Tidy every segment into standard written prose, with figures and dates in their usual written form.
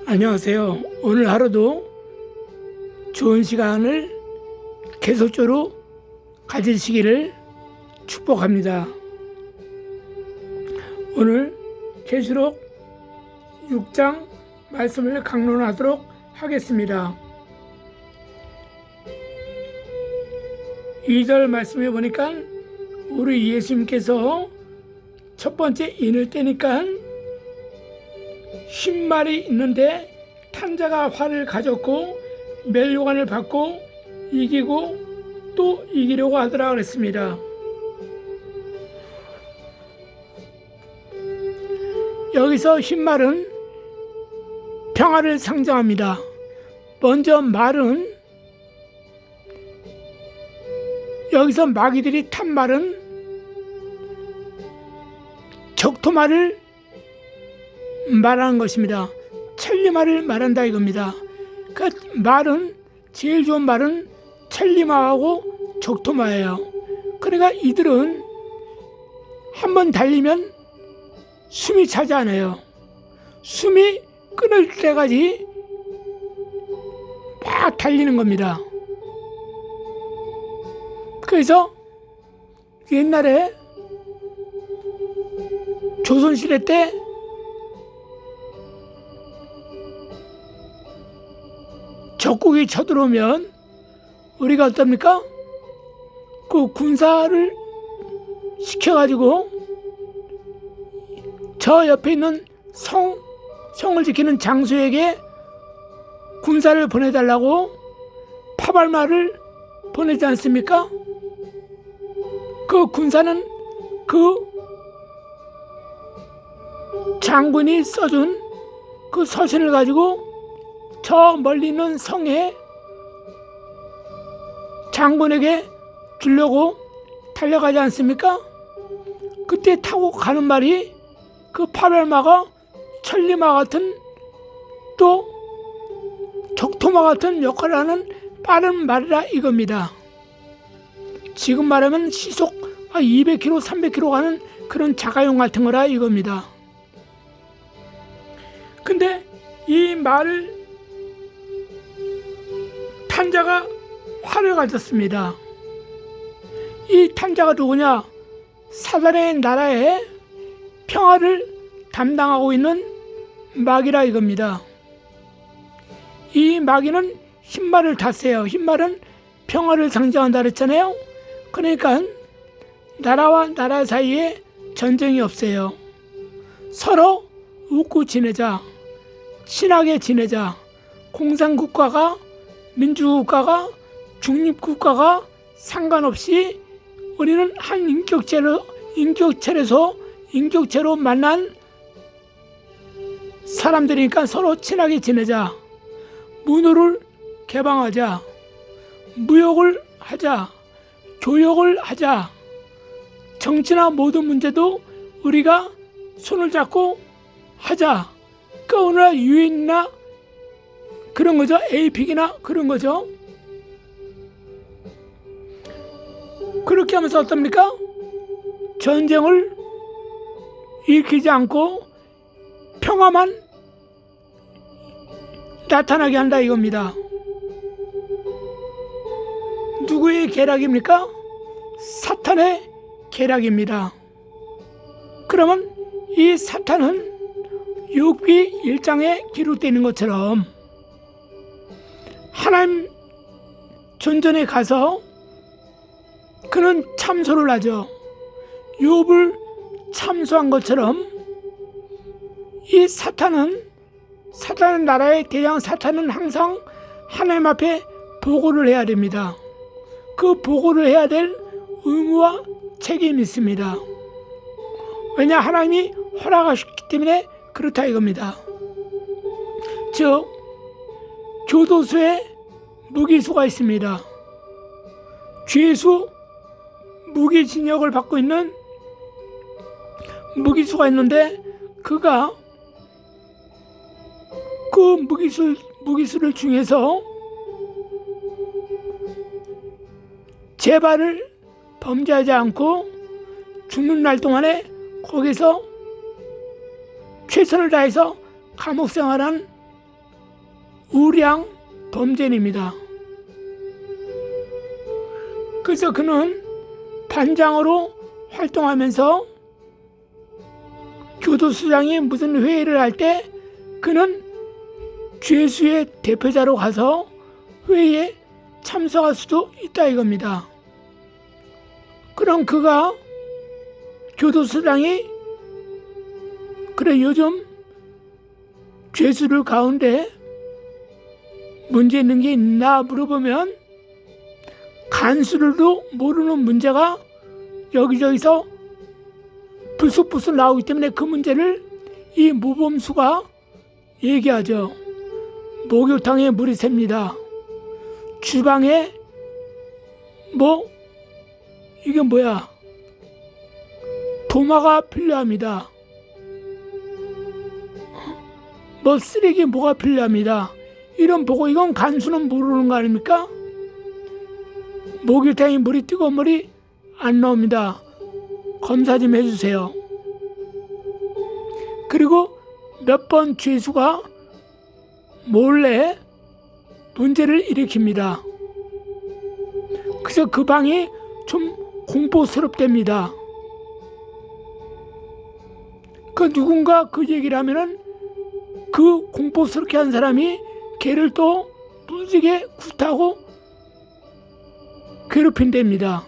안녕하세요. 오늘 하루도 좋은 시간을 계속적으로 가지시기를 축복합니다. 오늘 계시록 6장 말씀을 강론하도록 하겠습니다. 2절 말씀해 보니까 우리 예수님께서 첫 번째 인을 떼니까 흰말이 있는데 탄자가 활을 가졌고 멸류관을 받고 이기고 또 이기려고 하더라 그랬습니다. 여기서 흰말은 평화를 상징합니다. 먼저 말은 여기서 마귀들이 탄 말은 적토말을 말하는 것입니다. 천리말을 말한다 이겁니다. 그 말은 제일 좋은 말은 천리마하고 적토마예요. 그러니까 이들은 한번 달리면 숨이 차지 않아요. 숨이 끊을 때까지 막 달리는 겁니다. 그래서 옛날에 조선시대 때 적국이 쳐들어오면 우리가 어떻습니까? 그 군사를 시켜가지고 저 옆에 있는 성을 지키는 장수에게 군사를 보내달라고 파발마를 보내지 않습니까? 그 군사는 그 장군이 써준 그 서신을 가지고 저 멀리 있는 성에 장군에게 주려고 달려가지 않습니까? 그때 타고 가는 말이 그 파멸마가 천리마 같은 또 적토마 같은 역할을 하는 빠른 말이라 이겁니다. 지금 말하면 시속 200km, 300km 가는 그런 자가용 같은 거라 이겁니다. 근데 이 말을 탄자가 활을 가졌습니다. 이 탄자가 누구냐? 사단의 나라에 평화를 담당하고 있는 마귀라 이겁니다. 이 마귀는 흰말을 탔어요. 흰말은 평화를 상징한다 그랬잖아요. 그러니까 나라와 나라 사이에 전쟁이 없어요. 서로 웃고 지내자, 친하게 지내자. 공산국가가 민주국가가 중립국가가 상관없이 우리는 한 인격체로 만난 사람들이니까 서로 친하게 지내자. 문호를 개방하자. 무역을 하자. 교역을 하자. 정치나 모든 문제도 우리가 손을 잡고 하자. 그 어느 유엔이나 그런 거죠. 에이픽이나 그런 거죠. 그렇게 하면서 어떻습니까? 전쟁을 일으키지 않고 평화만 나타나게 한다 이겁니다. 누구의 계략입니까? 사탄의 계략입니다. 그러면 이 사탄은 욥기 1장에 기록되어 있는 것처럼 하나님 존전에 가서 그는 참소를 하죠. 욥을 참소한 것처럼 이 사탄의 나라의 대장 사탄은 항상 하나님 앞에 보고를 해야 됩니다. 그 보고를 해야 될 의무와 책임이 있습니다. 왜냐? 하나님이 허락하셨기 때문에 그렇다 이겁니다. 즉 교도소에 무기수가 있습니다. 죄수 무기징역을 받고 있는 무기수가 있는데 그가 그 무기수를 중에서 재발을 범죄하지 않고 죽는 날 동안에 거기서 최선을 다해서 감옥 생활한 우량 범죄입니다. 그래서 그는 반장으로 활동하면서 교도소장이 무슨 회의를 할 때 그는 죄수의 대표자로 가서 회의에 참석할 수도 있다 이겁니다. 그럼 그가 교도소장이 그래 요즘 죄수들 가운데 문제 있는 게 있나 물어보면 간수들도 모르는 문제가 여기저기서 불쑥불쑥 나오기 때문에 그 문제를 이 모범수가 얘기하죠. 목욕탕에 물이 샙니다. 주방에 이게 뭐야? 도마가 필요합니다. 쓰레기 뭐가 필요합니다. 이런 보고 이건 간수는 모르는 거 아닙니까? 목욕탕에 물이 뜨거운 물이 안 나옵니다. 검사 좀 해주세요. 그리고 몇 번 죄수가 몰래 문제를 일으킵니다. 그래서 그 방이 좀 공포스럽답니다. 그 누군가 그 얘기를 하면은 그 공포스럽게 한 사람이 걔를 또 무지개 굿하고 괴롭힌답니다.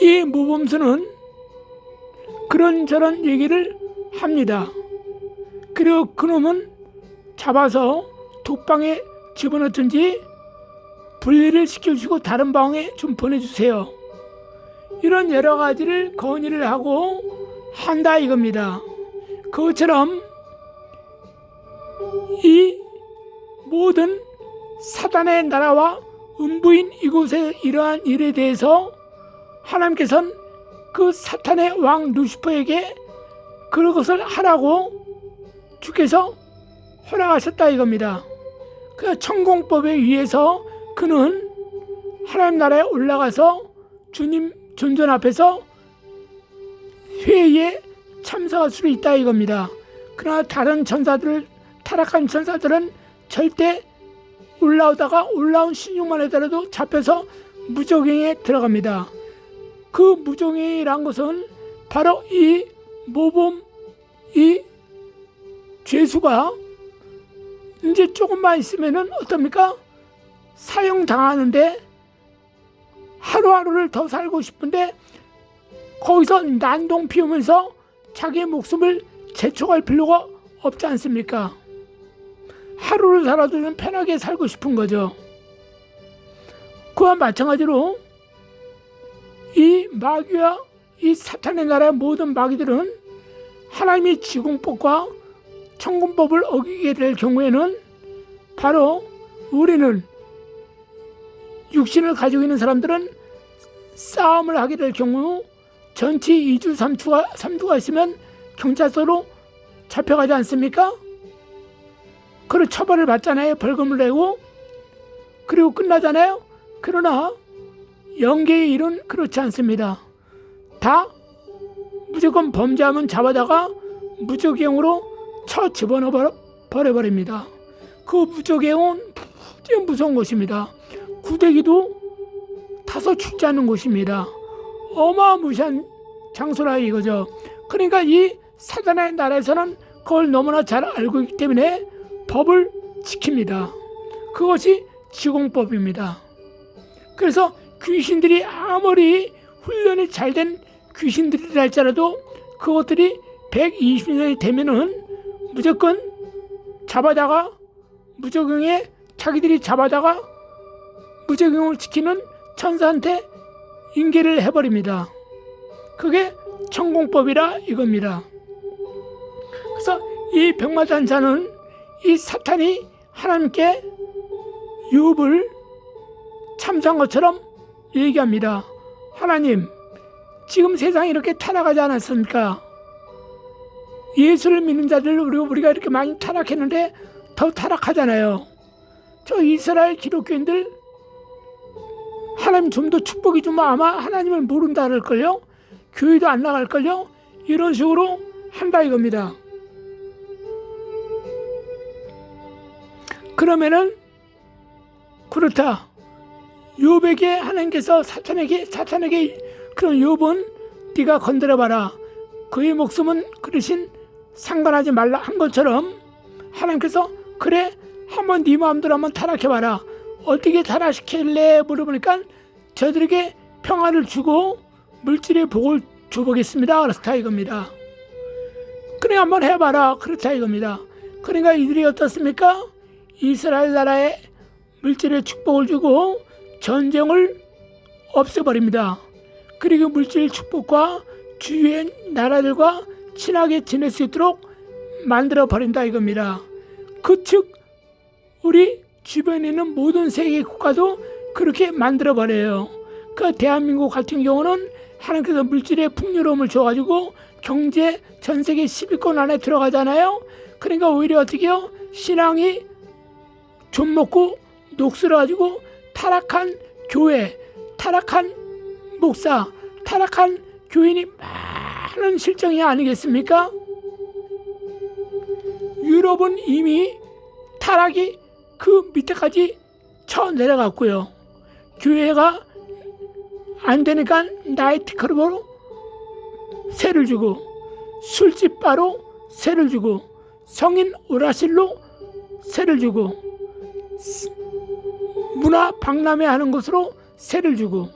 이 모범수는 그런저런 얘기를 합니다. 그리고 그놈은 잡아서 독방에 집어넣든지 분리를 시켜주시고 다른 방에 좀 보내주세요. 이런 여러 가지를 건의를 하고 한다 이겁니다. 그것처럼 이 모든 사단의 나라와 음부인 이곳의 이러한 일에 대해서 하나님께서는 그 사탄의 왕 루시퍼에게 그런 것을 하라고 주께서 허락하셨다 이겁니다. 그 천공법에 의해서 그는 하나님 나라에 올라가서 주님 존전 앞에서 회의에 참석할 수 있다 이겁니다. 그러나 다른 타락한 천사들은 절대 올라온 신용만 하더라도 잡혀서 무적행에 들어갑니다. 그 무적행이란 것은 바로 이 모범, 이 죄수가 이제 조금만 있으면은 어떻습니까? 사형당하는데 하루하루를 더 살고 싶은데 거기서 난동 피우면서 자기의 목숨을 재촉할 필요가 없지 않습니까? 하루를 살아도 좀 편하게 살고 싶은 거죠. 그와 마찬가지로 이 마귀와 이 사탄의 나라의 모든 마귀들은 하나님의 지공법과 천군법을 어기게 될 경우에는 바로 우리는 육신을 가지고 있는 사람들은 싸움을 하게 될 경우 전치 2주 3주가 있으면 경찰서로 잡혀가지 않습니까? 그리고 처벌을 받잖아요. 벌금을 내고 그리고 끝나잖아요. 그러나 영계의 일은 그렇지 않습니다. 다 무조건 범죄하면 잡아다가 무적행으로 쳐 집어넣어 버려버립니다. 그 무적행은 무서운 것입니다. 구데기도 타서 죽지 않는 곳입니다. 어마무시한 장소라 이거죠. 그러니까 이 사단의 나라에서는 그걸 너무나 잘 알고 있기 때문에 법을 지킵니다. 그것이 지공법입니다. 그래서 귀신들이 아무리 훈련이 잘 된 귀신들이라 할지라도 그것들이 120년이 되면은 무조건 잡아다가 무적응에 자기들이 잡아다가 무적응을 지키는 천사한테 인계를 해버립니다. 그게 천공법이라 이겁니다. 그래서 이 백마단자는 이 사탄이 하나님께 유업을 참수한 것처럼 얘기합니다. 하나님, 지금 세상이 이렇게 타락하지 않았습니까? 예수를 믿는 자들 우리가 이렇게 많이 타락했는데 더 타락하잖아요. 저 이스라엘 기독교인들 하나님 좀 더 축복이 좀 아마 하나님을 모른다 그럴걸요? 교회도 안 나갈걸요? 이런 식으로 한다 이겁니다. 그러면은 그렇다. 욥에게 하나님께서 사탄에게 그런 욥은 네가 건드려봐라. 그의 목숨은 그러신 상관하지 말라 한 것처럼 하나님께서 그래 한번 네 마음대로 한번 타락해봐라. 어떻게 타락시킬래 물어보니까 저들에게 평화를 주고 물질의 복을 줘보겠습니다. 그렇다 이겁니다. 그래 한번 해봐라. 그렇다 이겁니다. 그러니까 이들이 어떻습니까? 이스라엘 나라에 물질의 축복을 주고 전쟁을 없애버립니다. 그리고 물질 축복과 주위의 나라들과 친하게 지낼 수 있도록 만들어버린다 이겁니다. 즉 우리 주변에 있는 모든 세계 국가도 그렇게 만들어버려요. 그 대한민국 같은 경우는 하나님께서 물질의 풍요로움을 줘가지고 경제 전 세계 10위권 안에 들어가잖아요. 그러니까 오히려 어떻게 해요? 신앙이 좀 먹고 녹슬어가지고 타락한 교회, 타락한 목사, 타락한 교인이 많은 실정이 아니겠습니까? 유럽은 이미 타락이 그 밑에까지 쳐 내려갔고요. 교회가 안 되니까 나이트클럽으로 세를 주고 술집 바로 세를 주고 성인 오라실로 세를 주고 문화 박람회 하는 곳으로 세를 주고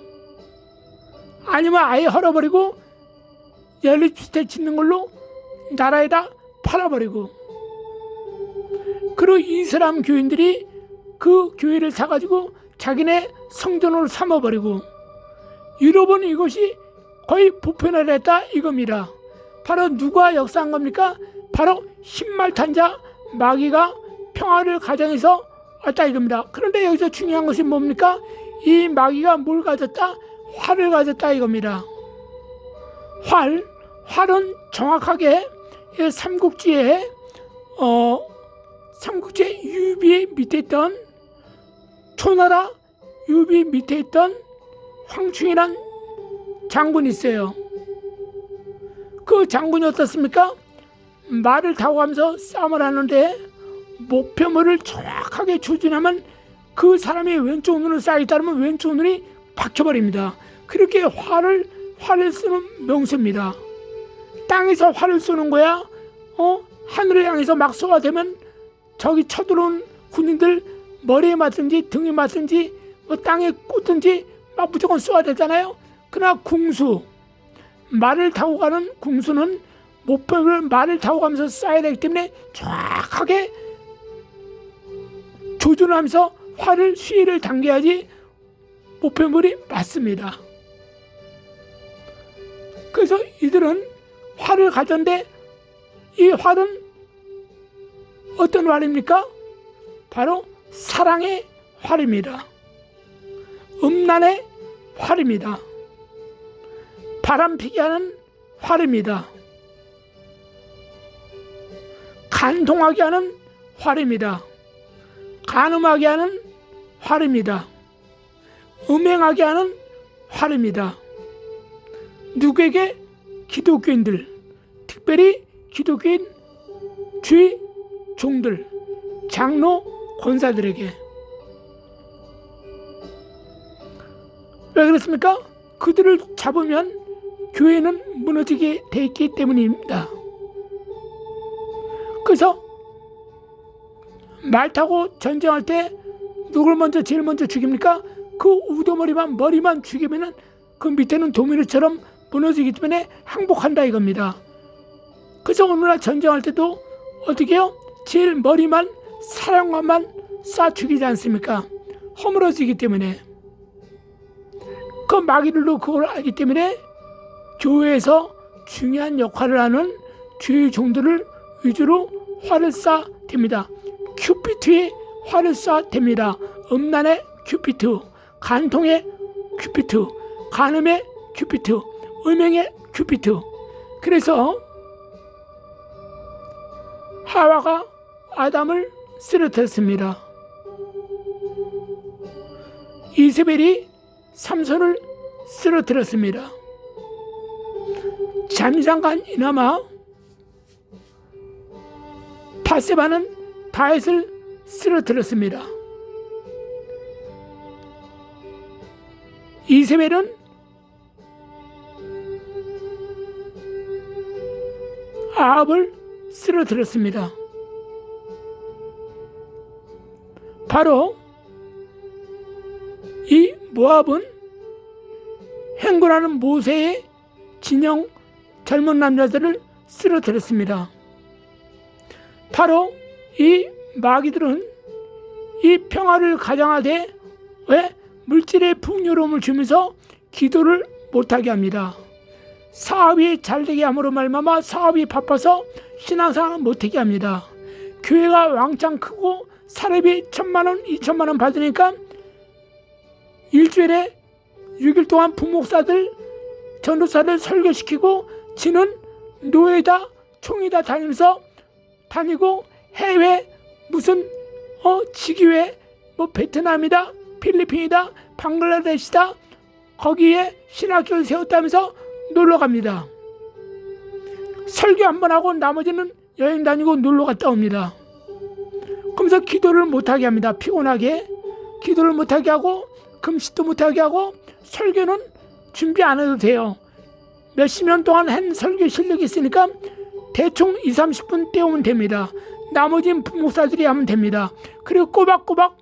아니면 아예 헐어버리고 연립주택 짓는 걸로 나라에다 팔아버리고 그리고 이슬람 교인들이 그 교회를 사가지고 자기네 성전으로 삼아버리고 유럽은 이것이 거의 보편화를 했다 이겁니다. 바로 누가 역사한 겁니까? 바로 흰말탄자 마귀가 평화를 가정해서 왔다 이겁니다. 그런데 여기서 중요한 것이 뭡니까? 이 마귀가 뭘 가졌다? 활을 가졌다 이겁니다. 활은 정확하게 삼국지에 유비 밑에 있던 초나라 유비 밑에 있던 황충이란 장군이 있어요. 그 장군이 어떻습니까? 말을 타고 가면서 싸움을 하는데 목표물을 정확하게 조준하면 그 사람이 왼쪽 눈을 쏴기 따르면 왼쪽 눈이 박혀버립니다. 그렇게 활을 쏘는 명수입니다. 땅에서 활을 쏘는 거야. 하늘을 향해서 막 쏘아대면 저기 쳐들어온 군인들 머리에 맞든지 등에 맞든지 땅에 꽂든지 막 무조건 쏘아대잖아요. 그러나 궁수, 말을 타고 가는 궁수는 목표를 말을 타고 가면서 쏴야 되기 때문에 정확하게 조준하면서 활을 수위를 당겨야지 목표물이 맞습니다. 그래서 이들은 활을 가졌는데 이 활은 어떤 활입니까? 바로 사랑의 활입니다. 음란의 활입니다. 바람피게 하는 활입니다. 간통하게 하는 활입니다. 간음하게 하는 활입니다. 음행하게 하는 활입니다. 누구에게? 기독교인들, 특별히 기독교인 주의 종들, 장로, 권사들에게. 왜 그렇습니까? 그들을 잡으면 교회는 무너지게 돼 있기 때문입니다. 그래서 말 타고 전쟁할 때 누굴 제일 먼저 죽입니까? 그 머리만 죽이면은 그 밑에는 도미노처럼 무너지기 때문에 항복한다 이겁니다. 그래서 오늘날 전쟁할 때도 어떻게 해요? 제일 머리만 사령관만 쏴 죽이지 않습니까? 허물어지기 때문에. 그 마귀들도 그걸 알기 때문에 교회에서 중요한 역할을 하는 주의 종들을 위주로 활을 쏴댑니다. 큐피트에 활을 쏴댑니다. 음란의 큐피트, 간통의 큐피트, 간음의 큐피트, 음행의 큐피트. 그래서 하와가 아담을 쓰러뜨렸습니다. 이세벨이 삼손을 쓰러뜨렸습니다. 잠잠깐이나마 바세바는 다윗을 쓰러뜨렸습니다. 이세벨은 아합을 쓰러뜨렸습니다. 바로 이 모압은 행군하는 모세의 진영 젊은 남자들을 쓰러뜨렸습니다. 바로 이 마귀들은 이 평화를 가장하되 왜 물질의 풍요로움을 주면서 기도를 못하게 합니다. 사업이 잘되게 함으로 말미암아 사업이 바빠서 신앙생활을 못하게 합니다. 교회가 왕창 크고 사례비 1,000만원 2,000만원 받으니까 일주일에 6일 동안 부목사들 전도사를 설교시키고 지는 노예다 총이다 다니고 해외 무슨 지기회 베트남이다 필리핀이다 방글라데시다 거기에 신학교를 세웠다면서 놀러갑니다. 설교 한 번 하고 나머지는 여행 다니고 놀러 갔다 옵니다. 그러면서 기도를 못하게 합니다. 피곤하게 기도를 못하게 하고 금식도 못하게 하고 설교는 준비 안 해도 돼요. 몇십 년 동안 한 설교 실력이 있으니까 대충 20-30분 때우면 됩니다. 나머지는 부목사들이 하면 됩니다. 그리고 꼬박꼬박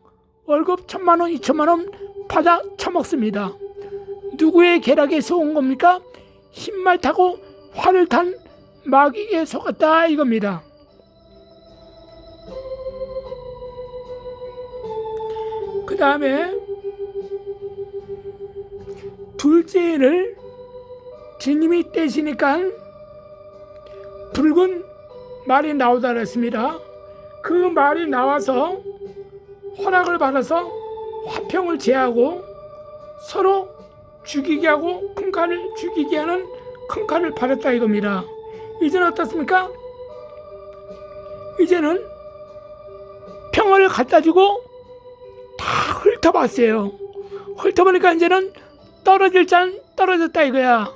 월급 1,000만원 2,000만원 받아 처먹습니다. 누구의 계략에서 온 겁니까? 흰말 타고 화를 탄 마귀에 속았다 이겁니다. 그 다음에 둘째 애를 주님이 떼시니까 붉은 말이 나오다 그랬습니다. 그 말이 나와서 허락을 받아서 화평을 제하고 서로 죽이게 하고 큰 칼을 죽이게 하는 큰 칼을 받았다 이겁니다. 이제는 어떻습니까? 이제는 평화를 갖다 주고 다 훑어봤어요. 훑어보니까 이제는 떨어질 자는 떨어졌다 이거야.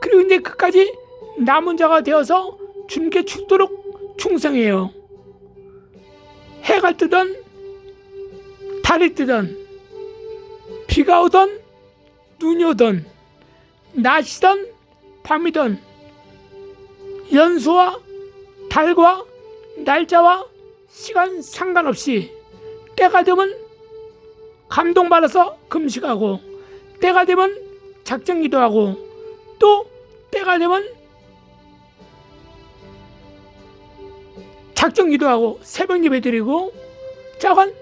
그리고 이제 끝까지 남은 자가 되어서 주님께 죽도록 충성해요. 해가 뜨던 달이 뜨던 비가 오던 눈이 오던 낮이던 밤이던 연수와 달과 날짜와 시간 상관없이 때가 되면 감동받아서 금식하고 때가 되면 작정기도하고 또 때가 되면 작정기도하고 새벽예배 드리고 자건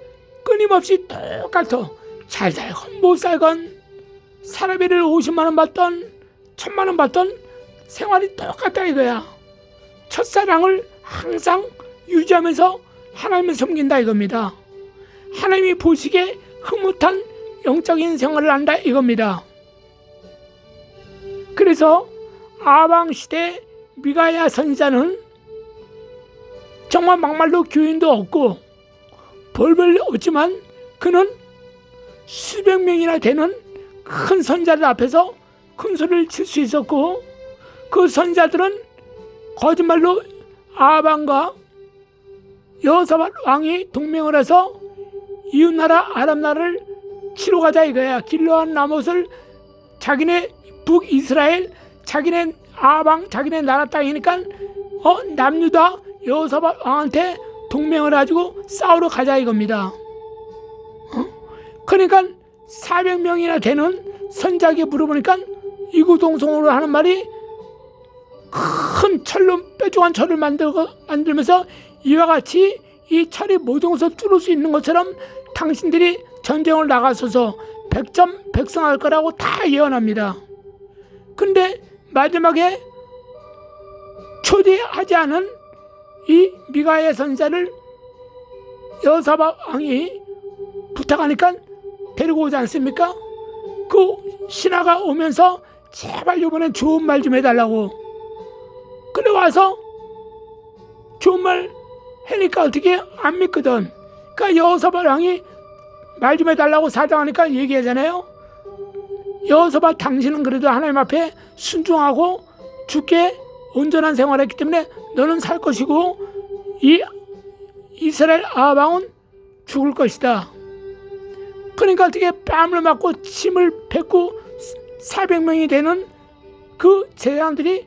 끊임없이 똑같아. 잘 살건 못 살건 사례비를 50만원 받던 1,000만원 받던 생활이 똑같다 이거야. 첫사랑을 항상 유지하면서 하나님을 섬긴다 이겁니다. 하나님이 보시기에 흐뭇한 영적인 생활을 한다 이겁니다. 그래서 아방시대 미가야 선지자는 정말 막말로 교인도 없고 벌벌 없지만 그는 수백 명이나 되는 큰 선지자들 앞에서 큰 소리를 칠 수 있었고 그 선지자들은 거짓말로 아방과 여호사밧 왕이 동맹을 해서 이웃나라 아람나라를 치러 가자 이거야. 길르한 라못을 자기네 북이스라엘 자기네 아방 자기네 나라 땅이니까 남유다 여호사밧 왕한테 동맹을 가지고 싸우러 가자 이겁니다. 그러니까 400명이나 되는 선지자에게 물어보니까 이구동성으로 하는 말이 큰 철로 뾰족한 철을 만들면서 이와 같이 이 철이 모든 것을 뚫을 수 있는 것처럼 당신들이 전쟁을 나가서서 백전백승할 거라고 다 예언합니다. 근데 마지막에 초대하지 않은 이 미가야 선지자를 여호사밧 왕이 부탁하니까 데리고 오지 않습니까? 그 신하가 오면서 제발 이번엔 좋은 말 좀 해달라고. 그래 와서 좋은 말 하니까 어떻게 안 믿거든. 그러니까 여호사밧 왕이 말 좀 해달라고 사정하니까 얘기하잖아요. 여호사밧 당신은 그래도 하나님 앞에 순종하고 주께 온전한 생활을 했기 때문에 너는 살 것이고 이 이스라엘 아방은 죽을 것이다. 그러니까 어떻게 뺨을 맞고 침을 뱉고 400명이 되는 그 제사장들이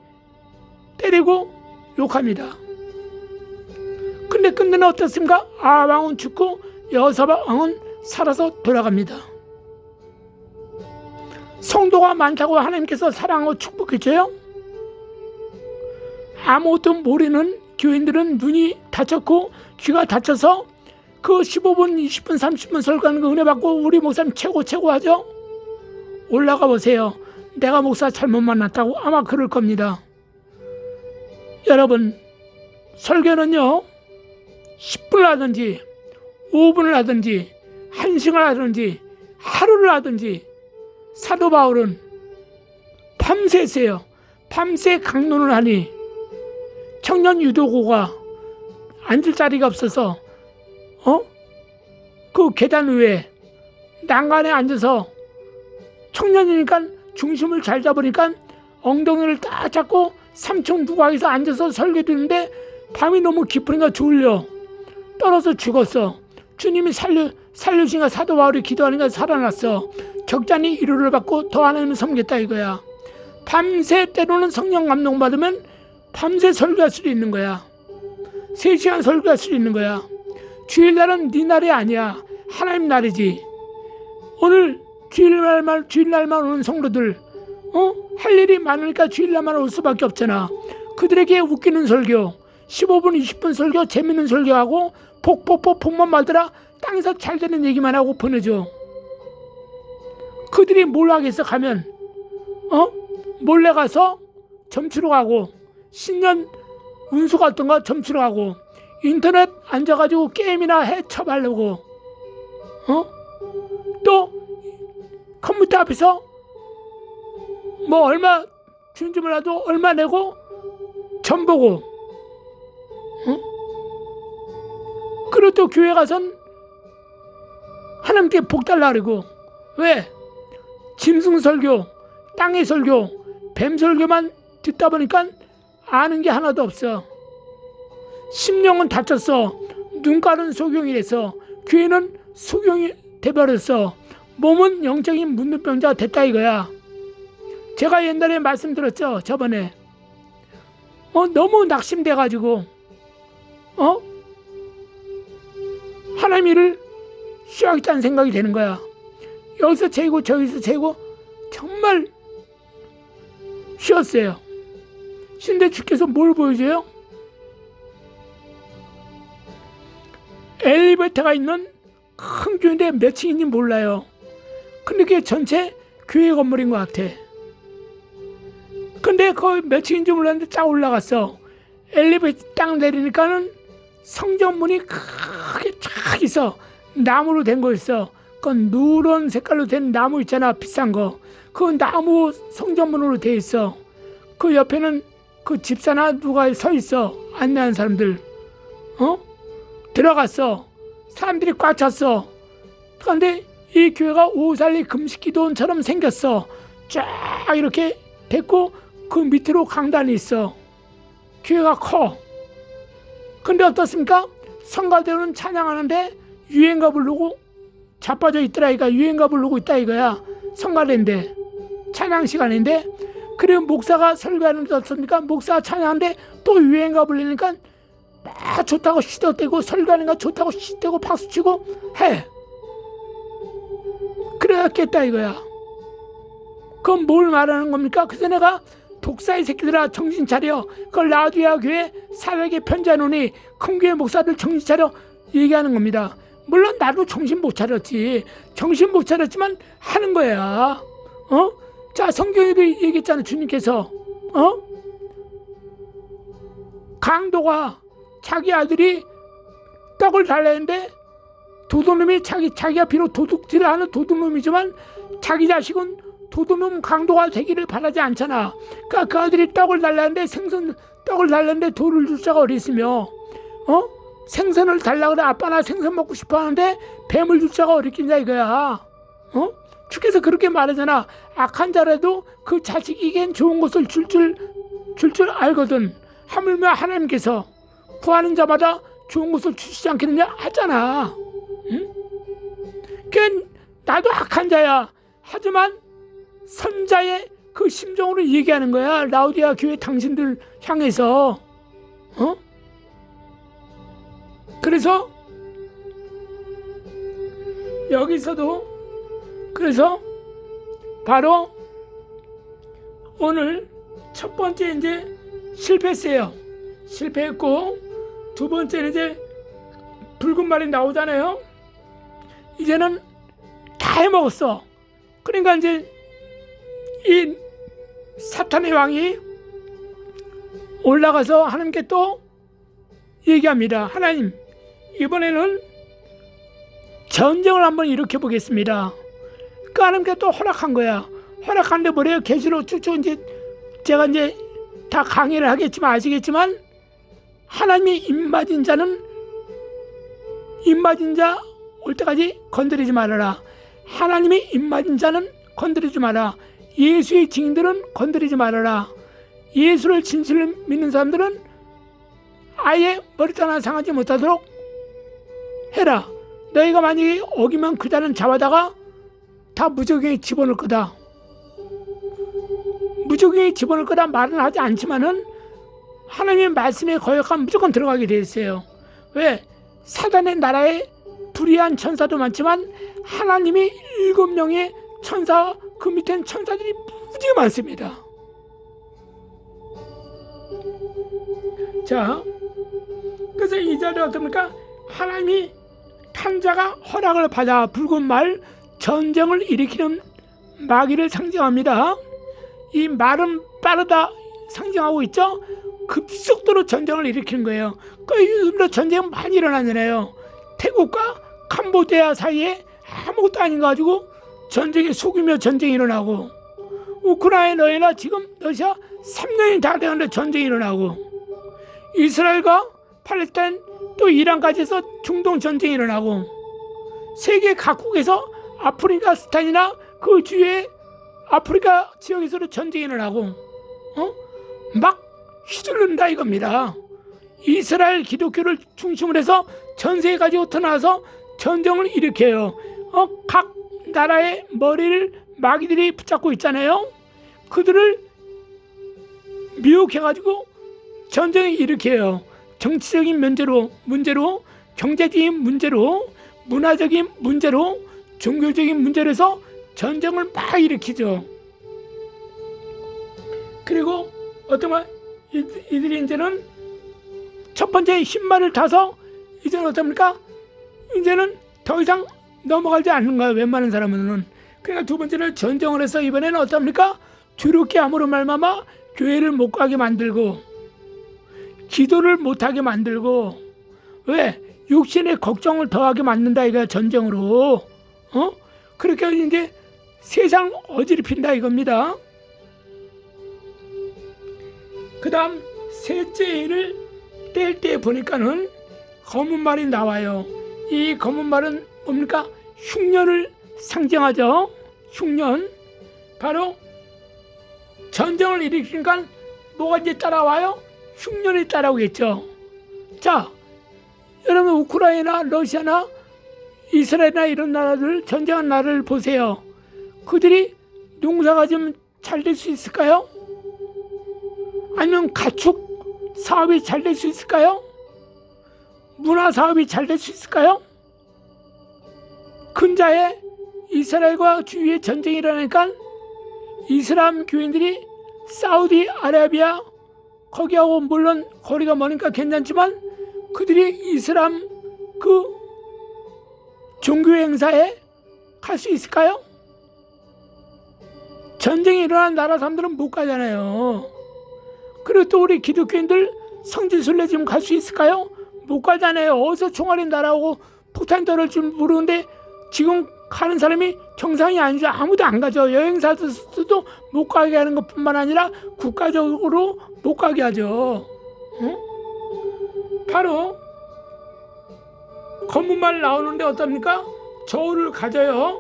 때리고 욕합니다. 근데 끝내는 어떻습니까? 아왕은 죽고 여호사밧 살아서 돌아갑니다. 성도가 많다고 하나님께서 사랑하고 축복해줘요? 아무것도 모르는 교인들은 눈이 다쳤고 귀가 다쳐서 그 15분, 20분, 30분 설교하는 거 은혜 받고 우리 목사님 최고 하죠? 올라가 보세요. 내가 목사 잘못 만났다고 아마 그럴 겁니다. 여러분, 설교는요 10분을 하든지 5분을 하든지 1시간을 하든지 하루를 하든지 사도 바울은 밤새 했어요. 밤새 강론을 하니 청년 유도고가 앉을 자리가 없어서 그 계단 위에 난간에 앉아서 청년이니까 중심을 잘 잡으니까 엉덩이를 딱 잡고 삼층 누각에서 앉아서 설교 듣는데 밤이 너무 깊으니까 졸려 떨어져 죽었어. 주님이 살려주니까 사도 바울이 기도하니까 살아났어. 적잖이 위로를 받고 더 하나님을 섬겼다 이거야. 밤새 때로는 성령 감동 받으면 밤새 설교할 수도 있는 거야. 3시간 설교할 수도 있는 거야. 주일날은 네 날이 아니야. 하나님 날이지. 오늘 주일날만 오는 성도들 할 일이 많으니까 주일날만 올 수밖에 없잖아. 그들에게 웃기는 설교 15분 20분 설교 재밌는 설교하고 복만 말더라 땅에서 잘 되는 얘기만 하고 보내줘. 그들이 뭘 하겠어? 가면 몰래 가서 점치러 가고 신년 운수 같은 거 점치러 가고 인터넷 앉아가지고 게임이나 쳐보려고 또 컴퓨터 앞에서 뭐 얼마 주는 줄 몰라도 얼마 내고 점 보고 그리고 또 교회 가선 하나님께 복 달라 그러고 왜? 짐승 설교, 땅의 설교, 뱀 설교만 듣다 보니까 아는 게 하나도 없어. 심령은 다쳤어. 눈깔은 소경이랬어. 귀에는 소경이 돼버렸어. 몸은 영적인 문둥병자 됐다 이거야. 제가 옛날에 말씀드렸죠. 저번에 너무 낙심돼가지고 하나님 일을 쉬어야겠다는 생각이 되는 거야. 여기서 재고 저기서 재고 정말 쉬었어요. 근데 주께서 뭘 보여줘요? 엘리베이터가 있는 큰 교회인데 몇 층인지 몰라요. 근데 그게 전체 교회 건물인 것 같아. 근데 거기 몇 층인지 몰랐는데 딱 올라갔어. 엘리베이터 딱 내리니까는 성전문이 크게 쫙 있어. 나무로 된 거 있어. 그건 누런 색깔로 된 나무 있잖아. 비싼 거. 그 나무 성전문으로 돼 있어. 그 옆에는 그 집사나 누가 서 있어. 안내하는 사람들. 들어갔어. 사람들이 꽉 찼어. 그런데 이 교회가 오살리 금식기도원처럼 생겼어. 쫙 이렇게 됐고 그 밑으로 강단이 있어. 교회가 커. 근데 어떻습니까? 성가대로는 찬양하는데 유행가 부르고 자빠져 있더라 이거야. 유행가 부르고 있다 이거야. 성가대인데 찬양 시간인데 그래 목사가 설교하는데 어떻습니까? 목사가 찬양하는데 또 유행가 부르니까 막 좋다고 시도대고 설교하니까 좋다고 시도대고 박수치고 해. 그래야겠다 이거야. 그건 뭘 말하는 겁니까? 그래서 내가 독사의 새끼들아 정신 차려. 그걸 라디오야 교회 사역에 편지하노니 큰 교회 목사들 정신 차려 얘기하는 겁니다. 물론 나도 정신 못 차렸지. 정신 못 차렸지만 하는 거야. 자 성경에도 얘기했잖아. 주님께서 강도가 자기 아들이 떡을 달라는데 도둑놈이 자기가 비록 도둑질을 하는 도둑놈이지만 자기 자식은 도둑놈 강도가 되기를 바라지 않잖아. 그러니까 그 아들이 떡을 달라는데 떡을 달라는데 돌을 줄 자가 어디 있으며 생선을 달라 그래. 아빠 나 생선 먹고 싶어 하는데 뱀을 줄 자가 어디 있겠냐 이거야. 주께서 그렇게 말하잖아. 악한 자라도 그 자식에겐 좋은 것을 줄 줄 알거든. 하물며 하나님께서 구하는 자마다 좋은 것을 주시지 않겠느냐 하잖아. 응? 그 나도 악한 자야. 하지만 선자의 그 심정으로 얘기하는 거야. 라우디아 교회 당신들 향해서. 그래서 여기서도 그래서 바로 오늘 첫 번째 이제 실패했어요. 실패했고 두 번째는 이제 붉은 말이 나오잖아요. 이제는 다 해먹었어. 그러니까 이제 이 사탄의 왕이 올라가서 하나님께 또 얘기합니다. 하나님, 이번에는 전쟁을 한번 일으켜 보겠습니다. 그 하나님께 또 허락한 거야. 허락하는데 뭐래요? 계시록 쭉쭉 이제 제가 이제 다 강의를 하겠지만 아시겠지만 하나님이 입맞은 자 올 때까지 건드리지 말아라. 하나님이 입맞은 자는 건드리지 마라. 예수의 증인들은 건드리지 말아라. 예수를 진실로 믿는 사람들은 아예 머리도 하나 상하지 못하도록 해라. 너희가 만약에 어기면 그 자는 잡아다가 다 무적에 집어넣을 거다. 무적에 집어넣을 거다 말은 하지 않지만은 하나님의 말씀에 거역하면 무조건 들어가게 돼 있어요. 왜? 사단의 나라에 불의한 천사도 많지만 하나님이 7명의 천사, 그 밑엔 천사들이 무지 많습니다. 자, 그래서 이 자리에 어떻습니까? 하나님이 탄자가 허락을 받아 붉은 말, 전쟁을 일으키는 마귀를 상징합니다. 이 말은 빠르다 상징하고 있죠. 급속도로 전쟁을 일으키는 거예요. 요즘도 전쟁 많이 일어나잖아요. 태국과 캄보디아 사이에 아무것도 아닌 거 가지고 전쟁이 속이며 전쟁이 일어나고, 우크라이나나 지금 러시아 3년이 다 되는데 전쟁이 일어나고, 이스라엘과 팔레스타인 또 이란까지 해서 중동 전쟁이 일어나고, 세계 각국에서 아프리카스탄이나 그 주위에 아프리카 지역에서도 전쟁이 일어나고 막 휘둘른다 이겁니다. 이스라엘 기독교를 중심으로 해서 전 세계 가지고 터나와서 전쟁을 일으켜요. 각 나라의 머리를 마귀들이 붙잡고 있잖아요. 그들을 미혹해가지고 전쟁을 일으켜요. 정치적인 문제로, 경제적인 문제로, 문화적인 문제로, 종교적인 문제로 해서 전쟁을 막 일으키죠. 그리고 이들이 이제는 첫 번째 흰말을 타서 이제는 어떻습니까? 이제는 더 이상 넘어가지 않는 거예요. 웬만한 사람은. 그러니까 두 번째는 전쟁을 해서 이번에는 어떻습니까? 두렵게 함으로 말미암아 교회를 못 가게 만들고, 기도를 못하게 만들고, 왜? 육신의 걱정을 더하게 만든다 이거야. 전쟁으로. 그렇게 이제 세상 어지럽힌다 이겁니다. 그 다음 셋째 일을 뗄 때 보니까는 검은 말이 나와요. 이 검은 말은 뭡니까? 흉년을 상징하죠. 흉년. 바로 전쟁을 일으키니까 뭐가 이제 따라와요? 흉년이 따라오겠죠. 자, 여러분 우크라이나, 러시아나 이스라엘이나 이런 나라들, 전쟁한 나라를 보세요. 그들이 농사가 좀 잘 될 수 있을까요? 아니면 가축 사업이 잘 될 수 있을까요? 문화 사업이 잘 될 수 있을까요? 근자에 이스라엘과 주위에 전쟁이 일어나니까 이슬람 교인들이 사우디아라비아 거기하고 물론 거리가 머니까 괜찮지만 그들이 이슬람 그 종교 행사에 갈 수 있을까요? 전쟁이 일어난 나라 사람들은 못 가잖아요. 그리고 또 우리 기독교인들 성지순례 지금 갈 수 있을까요? 못 가잖아요. 어디서 총알이 날아오고 폭탄이 떨어질 줄 모르는데 지금 가는 사람이 정상이 아니죠. 아무도 안 가죠. 여행사들도 못 가게 하는 것뿐만 아니라 국가적으로 못 가게 하죠. 바로 검은 말 나오는데 어떻습니까? 저울을 가져요.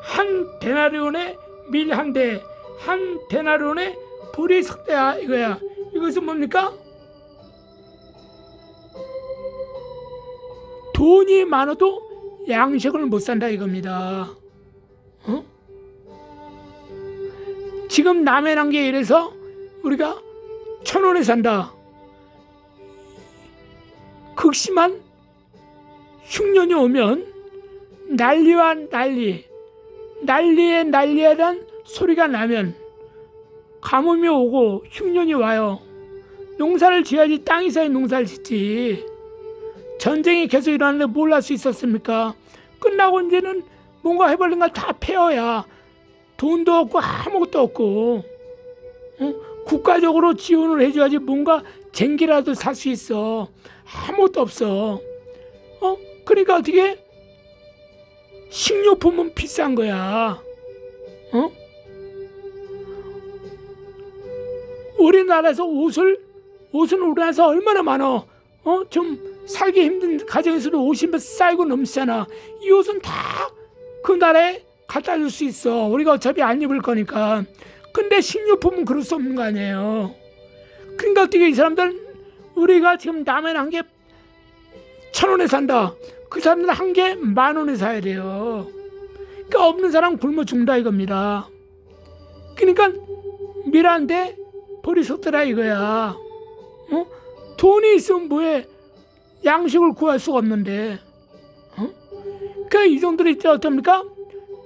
한 데나리온에 밀 한 대, 한 데나리온에 불이 석 대야 이거야. 이것은 뭡니까? 돈이 많아도 양식을 못 산다 이겁니다. 지금 남의 난게 이래서 우리가 1,000원에 산다. 극심한 흉년이 오면 난리와 난리에 대한 소리가 나면 가뭄이 오고 흉년이 와요. 농사를 지어야지, 땅이 있어야 농사를 짓지. 전쟁이 계속 일어나는데 뭘 할 수 있었습니까? 끝나고 이제는 뭔가 해버린 걸 다 패어야 돈도 없고 아무것도 없고, 국가적으로 지원을 해줘야지 뭔가 쟁기라도 살 수 있어. 아무것도 없어. 그러니까 어떻게 식료품은 비싼 거야. 우리나라에서 옷은 우리나라에서 얼마나 많아. 좀 살기 힘든 가정에서도 옷이 쌓이고 넘치잖아. 이 옷은 다 그 나라에 갖다 줄 수 있어. 우리가 어차피 안 입을 거니까. 근데 식료품은 그럴 수 없는 거 아니에요. 그러니까 어떻게 이 사람들, 우리가 지금 라면 한 개 1,000원에 산다. 그 사람들은 한 개 10,000원에 사야 돼요. 그러니까 없는 사람 굶어 죽는다 이겁니다. 그러니까 미란데 버리셨더라 이거야. 돈이 있으면 뭐해. 양식을 구할 수가 없는데. 그러니까 이 정도로 있지 어떻습니까?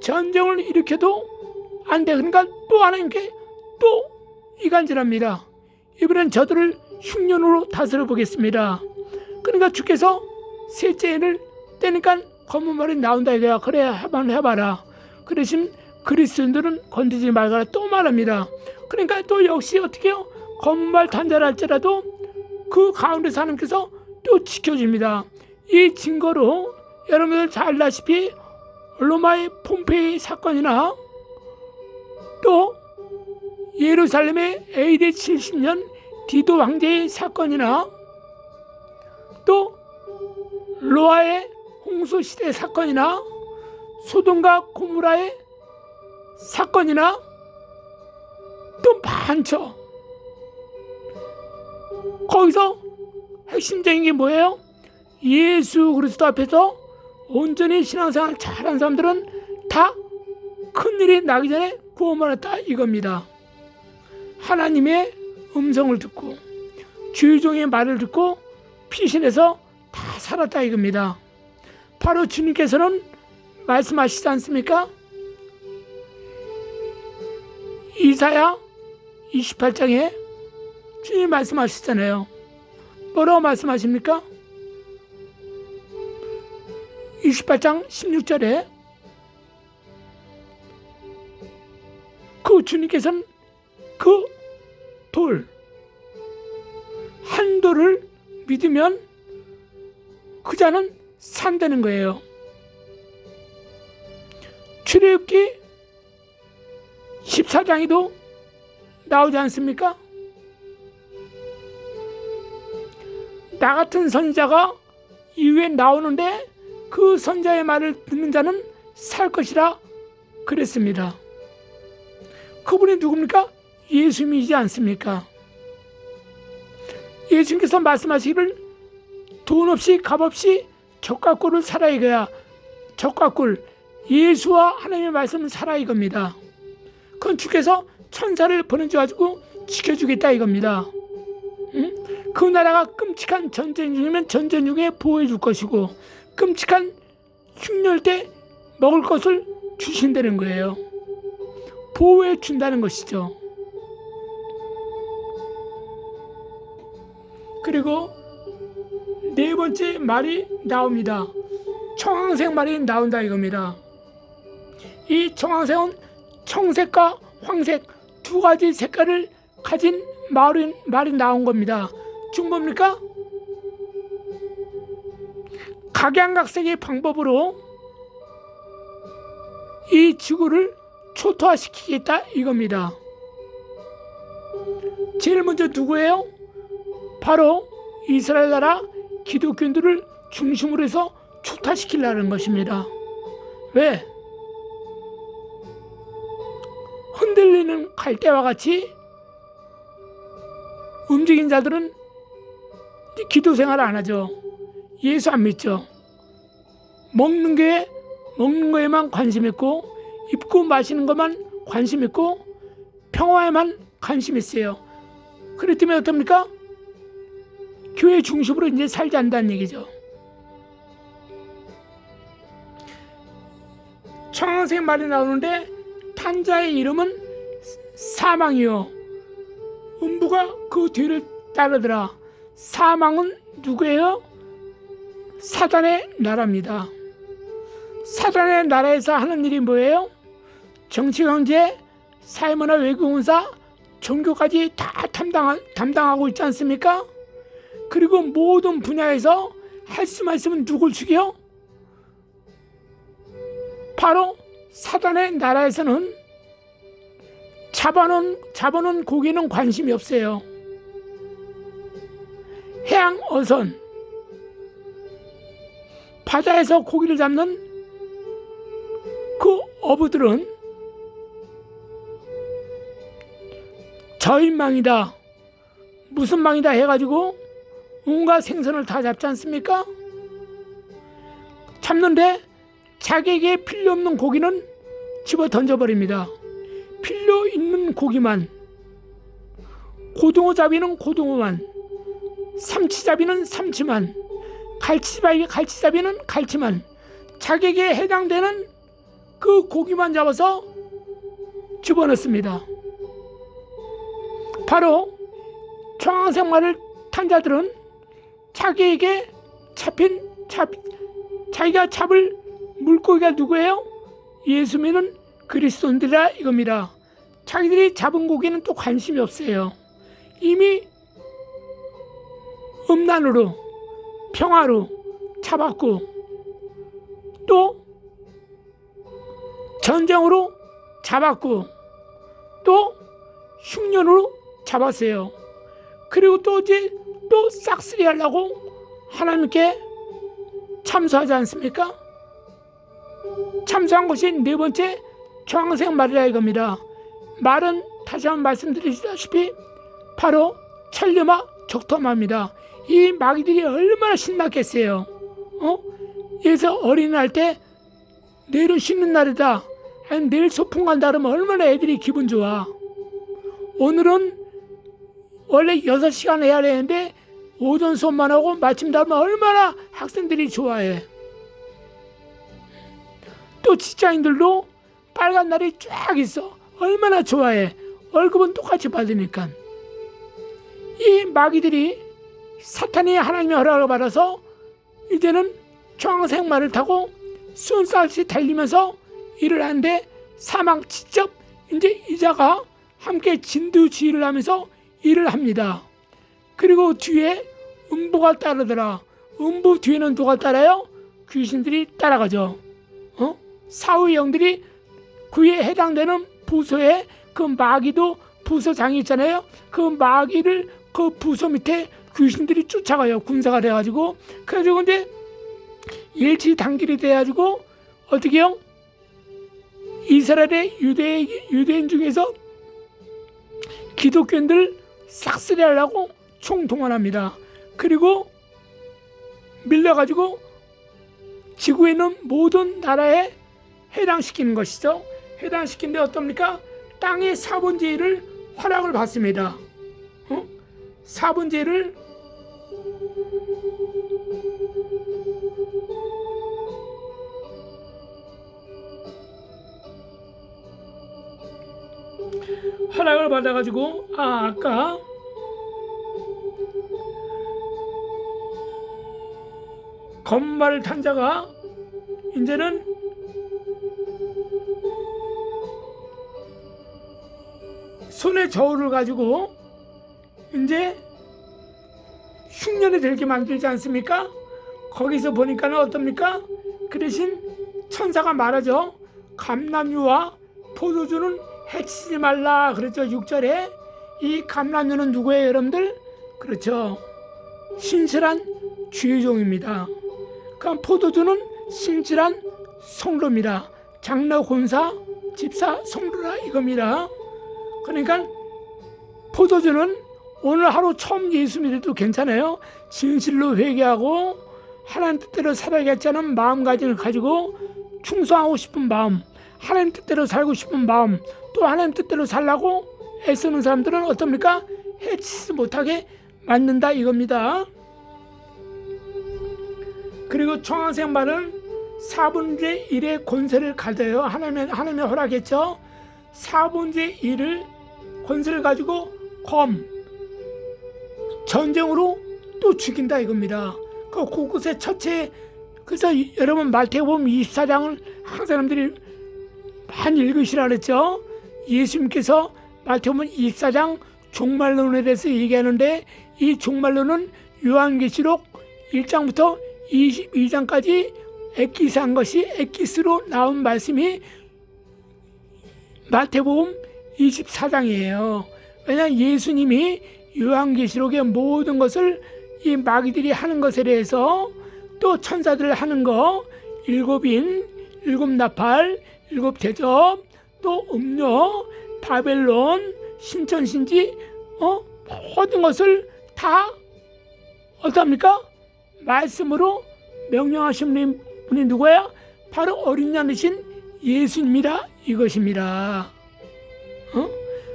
전쟁을 일으켜도 안 돼. 그러니까 또 하나님께 또 이간질합니다. 이번엔 저들을 흉년으로 다스려 보겠습니다. 그러니까 주께서 셋째 해를 떼니까 검은 말이 나온다 이거야. 그래 한번 해봐라. 그 대신 그리스도인들은 건드리지 말거라 또 말합니다. 그러니까 또 역시 어떻게 해요? 검은 말 단절할지라도 그 가운데서 하나님께서 또 지켜줍니다. 이 증거로 여러분들 잘 알다시피 로마의 폼페이 사건이나 또 예루살렘의 AD 70년 디도 황제의 사건이나 또 로아의 홍수시대 사건이나 소돔과 고모라의 사건이나 또 많죠. 거기서 핵심적인 게 뭐예요? 예수 그리스도 앞에서 온전히 신앙생활 잘한 사람들은 다 큰일이 나기 전에 구원받았다 이겁니다. 하나님의 음성을 듣고 주의종의 말을 듣고 피신해서 다 살았다 이겁니다. 바로 주님께서는 말씀하시지 않습니까? 이사야 28장에 주님 말씀하시잖아요. 뭐라고 말씀하십니까? 28장 16절에 그 주님께서는 그 돌, 한 돌을 믿으면 그 자는 산다는 거예요. 출애굽기 14장에도 나오지 않습니까? 나 같은 선지자가 이후에 나오는데 그 선지자의 말을 듣는 자는 살 것이라 그랬습니다. 그분이 누굽니까? 예수님이지 않습니까? 예수님께서 말씀하시기를 돈 없이 값 없이 적과 꿀을 사라 이거야. 적과 꿀, 예수와 하나님의 말씀을 사라 이겁니다. 그건 주께서 천사를 보내줘가지고 지켜주겠다 이겁니다. 그 나라가 끔찍한 전쟁 중이면 전쟁 중에 보호해 줄 것이고 끔찍한 흉년 때 먹을 것을 주신다는 거예요. 보호해 준다는 것이죠. 그리고 네 번째 말이 나옵니다. 청황색 말이 나온다 이겁니다. 이 청황색은 청색과 황색 두 가지 색깔을 가진 말이 나온 겁니다. 지금 뭡니까? 각양각색의 방법으로 이 지구를 초토화시키겠다 이겁니다. 제일 먼저 누구예요? 바로 이스라엘 나라 기독교인들을 중심으로 해서 초토화시키려는 것입니다. 왜? 흔들리는 갈대와 같이 움직인 자들은 기도 생활 안 하죠. 예수 안 믿죠. 먹는 거에만 관심 있고, 입고 마시는 것만 관심 있고, 평화에만 관심 있어요. 그렇기 때문에 어떻습니까? 교회 중심으로 이제 살지 않는다는 얘기죠. 청황색 말이 나오는데 탄자의 이름은 사망이요, 음부가 그 뒤를 따르더라. 사망은 누구예요? 사단의 나라입니다. 사단의 나라에서 하는 일이 뭐예요? 정치, 경제, 사회문화, 외교문사, 종교까지 다 담당하고 있지 않습니까? 그리고 모든 분야에서 할 수만 있으면 누굴 죽여? 바로 사단의 나라에서는 잡아놓은 고기는 관심이 없어요. 해양 어선, 바다에서 고기를 잡는 그 어부들은 저인망이다, 무슨 망이다 해가지고 온갖 생선을 다 잡지 않습니까? 잡는데 자기에게 필요 없는 고기는 집어 던져버립니다. 필요 있는 고기만, 고등어잡이는 고등어만, 삼치잡이는 삼치만, 갈치잡이는 갈치만, 자기에게 해당되는 그 고기만 잡아서 집어넣습니다. 바로 청황색 말을 탄 자들은 자기에게 자기가 잡을 물고기가 누구예요? 예수 믿는 그리스도인들이라 이겁니다. 자기들이 잡은 고기는 또 관심이 없어요. 이미 음란으로, 평화로 잡았고, 또 전쟁으로 잡았고, 또 흉년으로 잡았어요. 그리고 또 싹쓸이 하려고 하나님께 참소하지 않습니까? 참소한 것이 네 번째 청황색 말이라 이겁니다. 말은 다시 한번 말씀드리다시피 바로 천리마 적토마입니다. 이 마귀들이 얼마나 신났겠어요. 그래서 어린이날 때 내일은 쉬는 날이다, 아니 내일 소풍 간다 그러면 얼마나 애들이 기분 좋아. 오늘은 원래 6시간 해야 되는데 오전 수업만 하고 마침 다르면 얼마나 학생들이 좋아해. 또 직장인들도 빨간 날이 쫙 있어. 얼마나 좋아해. 월급은 똑같이 받으니까. 이 마귀들이 사탄이 하나님의 허락을 받아서 이제는 청황색 말을 타고 순살같이 달리면서 일을 하는데, 사망 직접 이제 이자가 함께 진두지휘를 하면서 일을 합니다. 그리고 뒤에 음부가 따르더라. 음부 뒤에는 누가 따라요? 귀신들이 따라가죠. 사후의 영들이 그에 해당되는 부서에 그 마귀도 부서장이 있잖아요. 그 마귀를 그 부서 밑에 귀신들이 쫓아가요. 군사가 돼가지고. 그래가지고 이제 일치단결이 돼가지고 어떻게요? 이스라엘의 유대인 중에서 기독교인들 싹쓸이 하려고 총동원합니다. 그리고 밀려가지고 지구에 있는 모든 나라에 해당시키는 것이죠. 해당시키는데 어떻습니까? 땅의 4분의 1을 허락을 받습니다. 4분의 1을 허락을 받아가지고 아까 검말 탄 자가 이제는 손에 저울을 가지고 이제 흉년이 들게 만들지 않습니까? 거기서 보니까는 어떻습니까? 그 대신 천사가 말하죠. 감람유와 포도주는 해치지 말라 그랬죠. 6절에. 이 감람유는 누구예요, 여러분들? 그렇죠, 신실한 주의종입니다. 그럼 포도주는 신실한 성도입니다. 장로, 권사, 집사, 성도라 이겁니다. 그러니까 포도주는 오늘 하루 처음 예수 믿어도 괜찮아요. 진실로 회개하고 하나님 뜻대로 살아야겠지 않은 마음가짐을 가지고 충성하고 싶은 마음, 하나님 뜻대로 살고 싶은 마음, 또 하나님 뜻대로 살라고 애쓰는 사람들은 어떻습니까? 해치지 못하게 만든다 이겁니다. 그리고 청황색 말은 4분의 1의 권세를 가져요. 하나님이 허락했죠. 4분의 1을 권세를 가지고 전쟁으로 또 죽인다 이겁니다. 그 곳곳에 처체. 그래서 여러분 마태복음 24장을 항상 사람들이 많이 읽으시라 그랬죠. 예수님께서 마태복음 24장 종말론에 대해서 얘기하는데, 이 종말론은 요한계시록 1장부터 22장까지 엑기스한 것이 엑기스로 나온 말씀이 마태복음 24장이에요. 왜냐하면 예수님이 요한계시록의 모든 것을 이 마귀들이 하는 것에 대해서, 또 천사들 하는 거, 7인, 7나팔, 7대접, 또 음료, 바벨론, 신천신지, 모든 것을 다 어떻습니까? 말씀으로 명령하신 분이 누구야? 바로 어린 양 되신 예수님이라 이것입니다.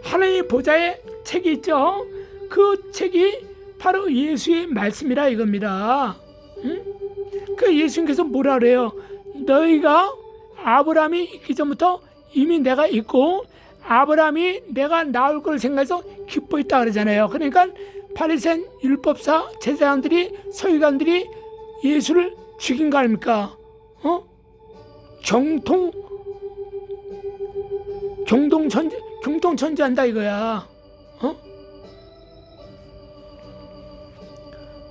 하나님의 보좌에 책이 있죠. 그 책이 바로 예수의 말씀이라 이겁니다. 그 예수님께서 뭐라 그래요? 너희가 아브라함이 있기 전부터 이미 내가 있고, 아브라함이 내가 나올 걸 생각해서 기뻐했다 그러잖아요. 그러니까 바리새인 율법사 제사장들이, 서기관들이 예수를 죽인 거 아닙니까? 경동천지한다 이거야.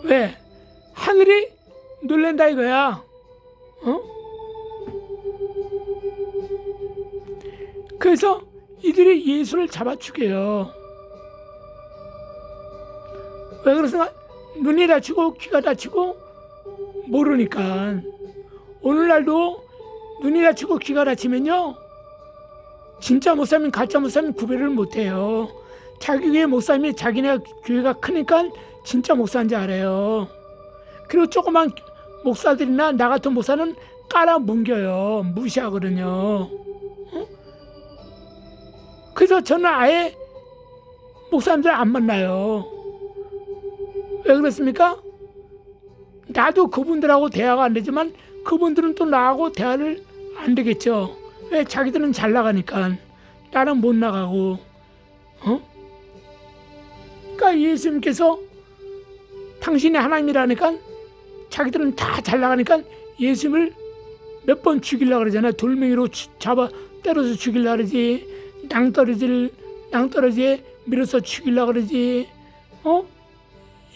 왜? 하늘이 놀란다 이거야. 그래서 이들이 예수를 잡아 죽여요. 왜 그렇습니까? 눈이 다치고 귀가 다치고 모르니까. 오늘날도 눈이 다치고 귀가 다치면요, 진짜 목사님 가짜 목사님 구별을 못해요. 자기 교회 목사님이 자기네 교회가 크니까 진짜 목사인지 알아요. 그리고 조그만 목사들이나 나 같은 목사는 깔아뭉겨요. 무시하거든요. 그래서 저는 아예 목사님들 안 만나요. 왜 그렇습니까? 나도 그분들하고 대화가 안 되지만 그분들은 또 나하고 대화를 안 되겠죠. 왜? 자기들은 잘 나가니까 나는 못 나가고. 그러니까 예수님께서 당신이 하나님이라니까 자기들은 다 잘 나가니까 예수님을 몇 번 죽이려고 그러잖아요. 돌멩이로 잡아 때려서 죽이려고 그러지, 낭떠러지에 밀어서 죽이려고 그러지.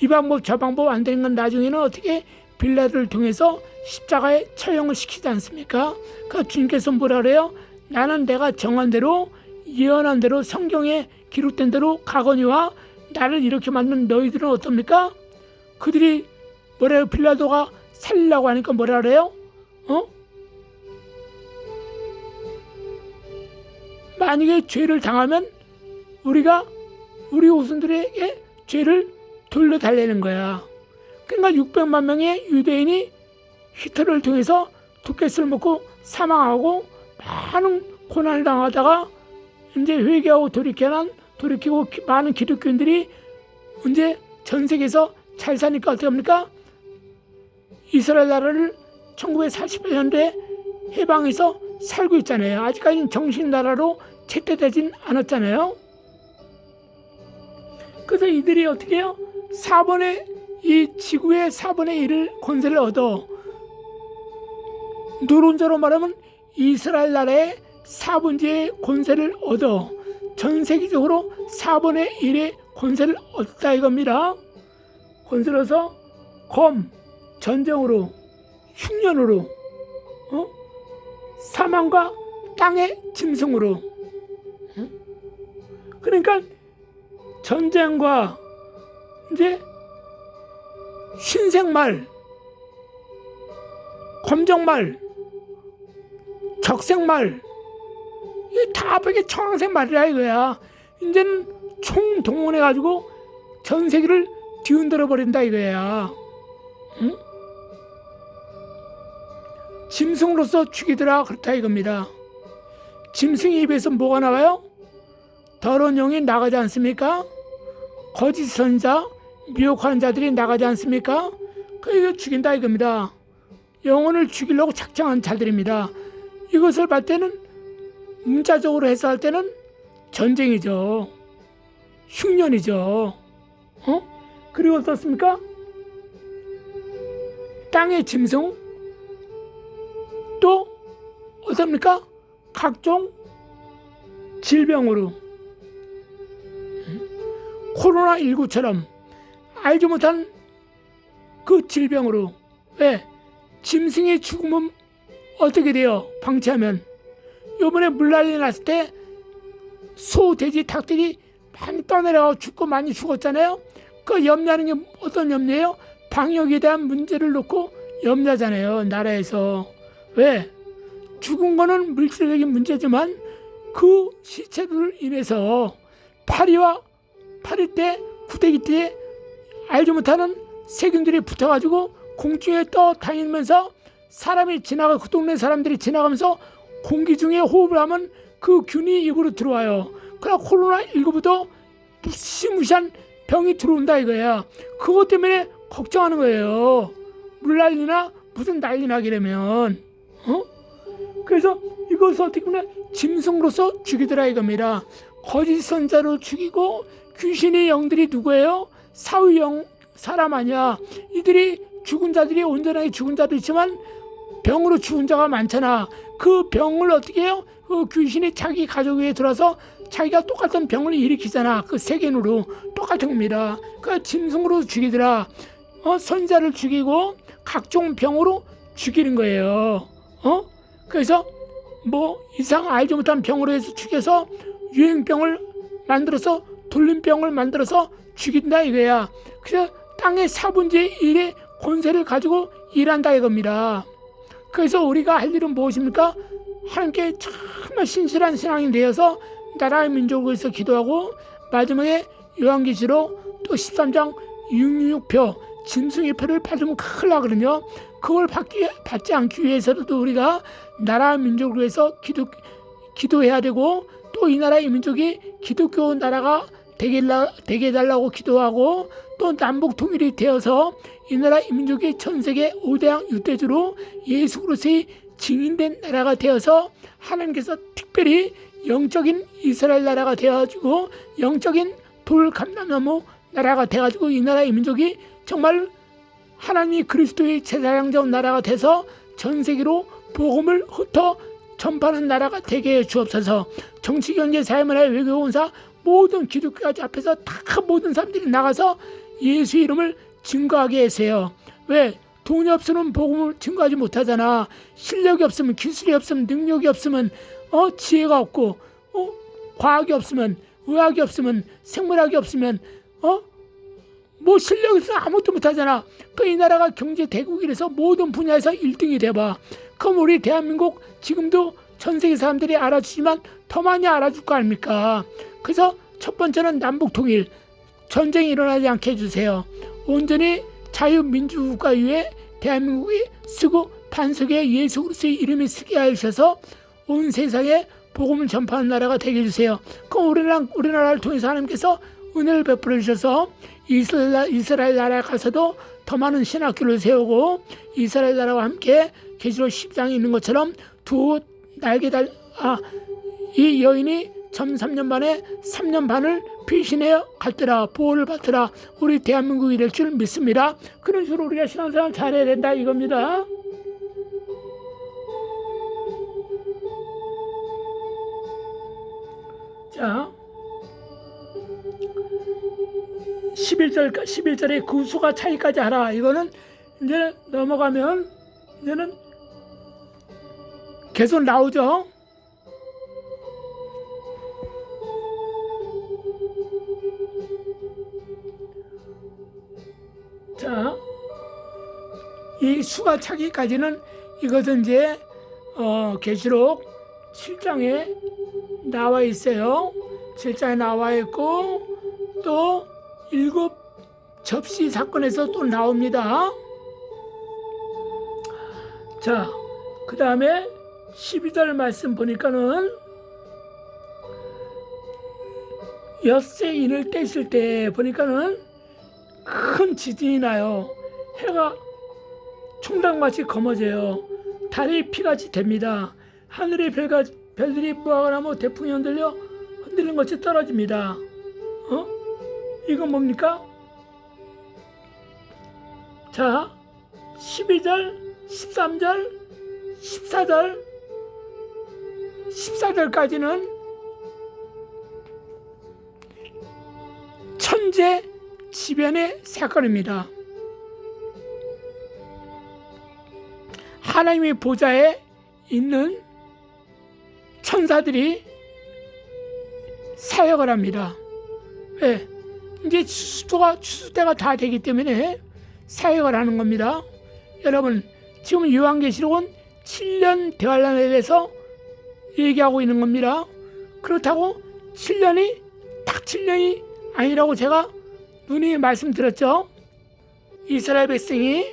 이 방법 저 방법 안 되는 건 나중에는 어떻게 빌라도를 통해서 십자가에 처형을 시키지 않습니까? 그 주님께서 뭐라 그래요? 나는 내가 정한 대로, 예언한 대로, 성경에 기록된 대로 가거니와 나를 이렇게 만든 너희들은 어떻습니까? 그들이 뭐래요? 빌라도가 살리려고 하니까 뭐라 그래요? 만약에 죄를 당하면 우리가 우리 후손들에게 죄를 돌려달라는 거야. 그러니까 600만 명의 유대인이 히틀러를 통해서 두께스를 먹고 사망하고 많은 고난을 당하다가 이제 회개하고 돌이키고 많은 기독교인들이 이제 전 세계에서 잘 사니까 어떻게 합니까? 이스라엘 나라를 1948년도에 해방해서 살고 있잖아요. 아직까지는 정신나라로 채택되진 않았잖아요. 그래서 이들이 어떻게 해요? 이 지구의 4분의 1을 권세를 얻어, 노론자로 말하면 이스라엘 나라의 4분의 권세를 얻어 전 세계적으로 4분의 1의 권세를 얻다 이겁니다. 권세를 얻어서 전쟁으로, 흉년으로, 사망과 땅의 짐승으로. 그러니까 전쟁과 이제 흰색말, 검정말, 적색말, 이게 다 이게 청황색 말이라 이거야. 이제는 총동원해가지고 전 세계를 뒤흔들어 버린다 이거야. 짐승으로서 죽이더라 그렇다 이겁니다. 짐승의 입에서 뭐가 나와요? 더러운 영이 나가지 않습니까? 거짓 선자, 미혹하는 자들이 나가지 않습니까? 그래서 죽인다 이겁니다. 영혼을 죽이려고 작정한 자들입니다. 이것을 볼 때는 문자적으로 해석할 때는 전쟁이죠. 흉년이죠. 그리고 어떻습니까? 땅의 짐승, 또 어떻습니까? 각종 질병으로, 코로나19처럼 알지 못한 그 질병으로. 왜? 짐승의 죽음은 어떻게 돼요? 방치하면. 요번에 물난리 났을 때 소, 돼지, 닭들이 많이 떠내려가고 죽고 많이 죽었잖아요. 그 염려하는 게 어떤 염려예요? 방역에 대한 문제를 놓고 염려하잖아요, 나라에서. 왜? 죽은 거는 물질적인 문제지만 그 시체들을 인해서 파리와 파리 때, 구데기 때 알지 못하는 세균들이 붙어가지고 공중에 떠다니면서 사람이 지나가, 그 동네 사람들이 지나가면서 공기 중에 호흡을 하면 그 균이 입으로 들어와요. 그러나 코로나19부터 무시무시한 병이 들어온다 이거야. 그것 때문에 걱정하는 거예요. 물난리나 무슨 난리 나게 되면. 그래서 이것을 어떻게 보면 짐승으로서 죽이더라 이겁니다. 거짓 선자로 죽이고, 귀신의 영들이 누구예요? 사후영 사람 아니야. 이들이 죽은 자들이 온전하게 죽은 자도 있지만 병으로 죽은 자가 많잖아. 그 병을 어떻게 해요? 그 귀신이 자기 가족 위에 들어서 자기가 똑같은 병을 일으키잖아. 그 세균으로 똑같은 겁니다. 그 짐승으로 죽이더라. 선자를 죽이고 각종 병으로 죽이는 거예요. 그래서 뭐 이상 알지 못한 병으로 해서 죽여서 유행병을 만들어서, 돌림병을 만들어서 죽인다 이거야. 그래서 땅의 4분의 1의 권세를 가지고 일한다 이겁니다. 그래서 우리가 할 일은 무엇입니까? 하나님께 정말 신실한 신앙이 되어서 나라의 민족을 위해서 기도하고, 마지막에 요한계시록 또 13장 666표 짐승의 표를 받으면 큰일 나거든요. 그걸 받지 않기 위해서도 우리가 나라 민족을 위해서 기도해야 되고, 또 이 나라의 민족이 기독교 나라가 되게 해달라고 기도하고, 또 남북 통일이 되어서 이 나라 민족이 전 세계 5대양 6대주로 예수 그리스도의 증인된 나라가 되어서 하나님께서 특별히 영적인 이스라엘 나라가 되어가지고 영적인 돌 감람나무 나라가 되어가지고 이 나라의 민족이 정말 하나님 그리스도의 제사장적 나라가 돼서 전 세계로 복음을 흩어 전파하는 나라가 되게 해 주옵소서. 정치, 경제, 사회문화, 외교, 원사 모든 기독교까지 앞에서 다 모든 사람들이 나가서 예수 이름을 증거하게 하세요. 왜? 돈이 없으면 복음을 증거하지 못하잖아. 실력이 없으면, 기술이 없으면, 능력이 없으면, 지혜가 없고, 과학이 없으면, 의학이 없으면, 생물학이 없으면, 뭐 실력이 있으면 아무것도 못하잖아. 그 이 나라가 경제 대국이라서 모든 분야에서 1등이 돼봐. 그럼 우리 대한민국 지금도 전 세계 사람들이 알아주지만 더 많이 알아줄 거 아닙니까? 그래서 첫 번째는 남북 통일, 전쟁이 일어나지 않게 해주세요. 온전히 자유민주국가 위에 대한민국이 쓰고 반석에 예수 그리스도의 이름이 쓰게 하셔서 온 세상에 복음을 전파하는 나라가 되게 해주세요. 그럼 우리나라를 통해서 하나님께서 은혜를 베풀어 주셔서 이스라엘 나라에 가서도 더 많은 신학교를 세우고, 이스라엘 나라와 함께 계시록 10장에 있는 것처럼 이 여인이 전 3년 만에 3년 반을 피신해 갔더라. 보호를 받더라. 우리 대한민국이 될 줄 믿습니다. 그런 식으로 우리가 신앙생활 잘해야 된다 이겁니다. 자, 11절에 그 수가 차이까지 하라. 이거는 이제 넘어가면 이제는 계속 나오죠. 자, 이 수가 차기까지는 이것은 이제 계시록 7장에 나와 있어요. 7장에 나와 있고, 또 7 접시 사건에서 또 나옵니다. 자, 그 다음에 12절 말씀 보니까는 엿새 인을 떼실 때 보니까는 큰 지진이 나요. 해가 총당같이 검어져요. 달이 피같이 됩니다. 하늘의 별들이 무화과 나무 대풍이 흔들리는 것이 떨어집니다. 이건 뭡니까? 자, 12절, 13절, 14절까지는 천재 지변의 사건입니다. 하나님의 보좌에 있는 천사들이 사역을 합니다. 왜? 이제 추수 때가 다 되기 때문에 사역을 하는 겁니다. 여러분, 지금 요한계시록은 7년 대환란에 대해서 얘기하고 있는 겁니다. 그렇다고 7년이 딱 7년이 아니라고 제가 누누이 말씀드렸죠. 이스라엘 백성이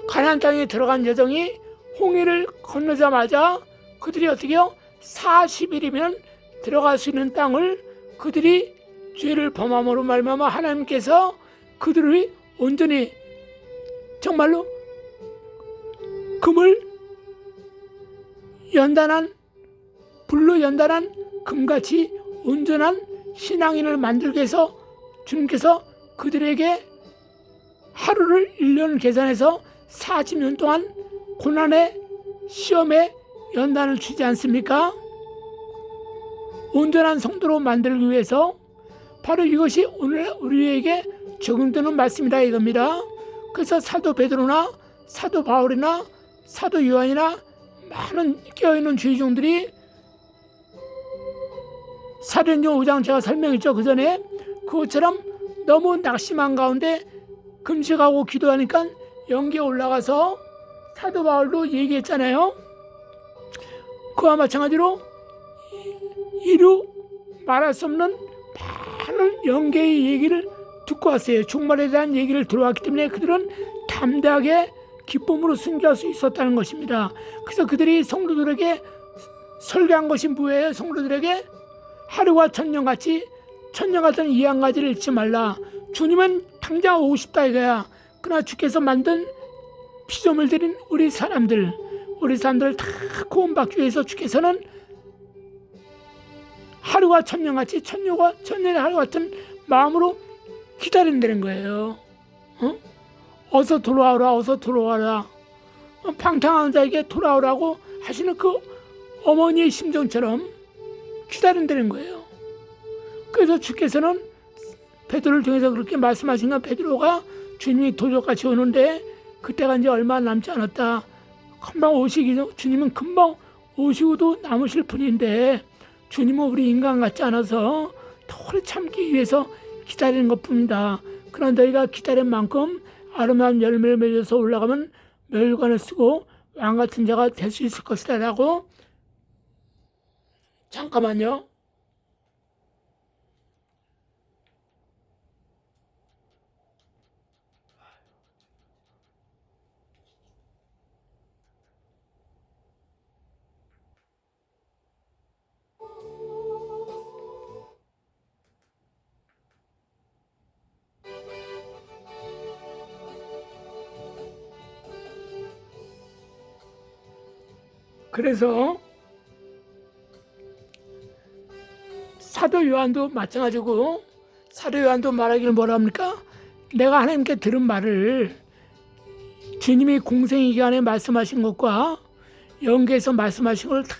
가나안 땅에 들어간 여정이 홍해를 건너자마자 그들이 어떻게요? 40일이면 들어갈 수 있는 땅을 그들이 죄를 범함으로 말미암아 하나님께서 그들을 온전히 정말로 금을 연단한 불로 연단한 금같이 온전한 신앙인을 만들기 위해서 주님께서 그들에게 하루를 1년 계산해서 40년 동안 고난의 시험에 연단을 주지 않습니까? 온전한 성도로 만들기 위해서 바로 이것이 오늘 우리에게 적용되는 말씀이다 이겁니다. 그래서 사도 베드로나 사도 바울이나 사도 요한이나 많은 깨어있는 주의종들이 사도행전 5장 제가 설명했죠. 그 전에 그것처럼 너무 낙심한 가운데 금식하고 기도하니까 영계에 올라가서 사도 바울도 얘기했잖아요. 그와 마찬가지로 이루 말할 수 없는 많은 영계의 얘기를 듣고 왔어요. 종말에 대한 얘기를 들어왔기 때문에 그들은 담대하게 기쁨으로 순교할 수 있었다는 것입니다. 그래서 그들이 성도들에게 설교한 것이 뭐예요? 성도들에게 하루가 천년같이 천년 같은 이 한 가지를 잊지 말라. 주님은 당장 오고 싶다 이거야. 그러나 주께서 만든 피조물 들인 우리 사람들을 다 구원받기 위해서 주께서는 하루가 천년같이 천년의 하루 같은 마음으로 기다린다는 거예요. 어서 돌아와라. 방탕한 자에게 돌아오라고 하시는 그 어머니의 심정처럼 기다린다는 거예요. 그래서 주께서는 베드로를 통해서 그렇게 말씀하신 건 베드로가 주님이 도적같이 오는데 그때가 이제 얼마 남지 않았다. 금방 주님은 금방 오시고도 남으실 분인데 주님은 우리 인간 같지 않아서 오래 참기 위해서 기다리는 것뿐이다. 그러나 너희가 기다린 만큼 아름다운 열매를 맺어서 올라가면 멸관을 쓰고 왕같은 자가 될 수 있을 것이다 라고. 잠깐만요. 그래서 사도 요한도 마찬가지고, 사도 요한도 말하기를 뭐라 합니까? 내가 하나님께 들은 말을 주님이 공생의 기간에 말씀하신 것과 영계에서 말씀하신 걸 다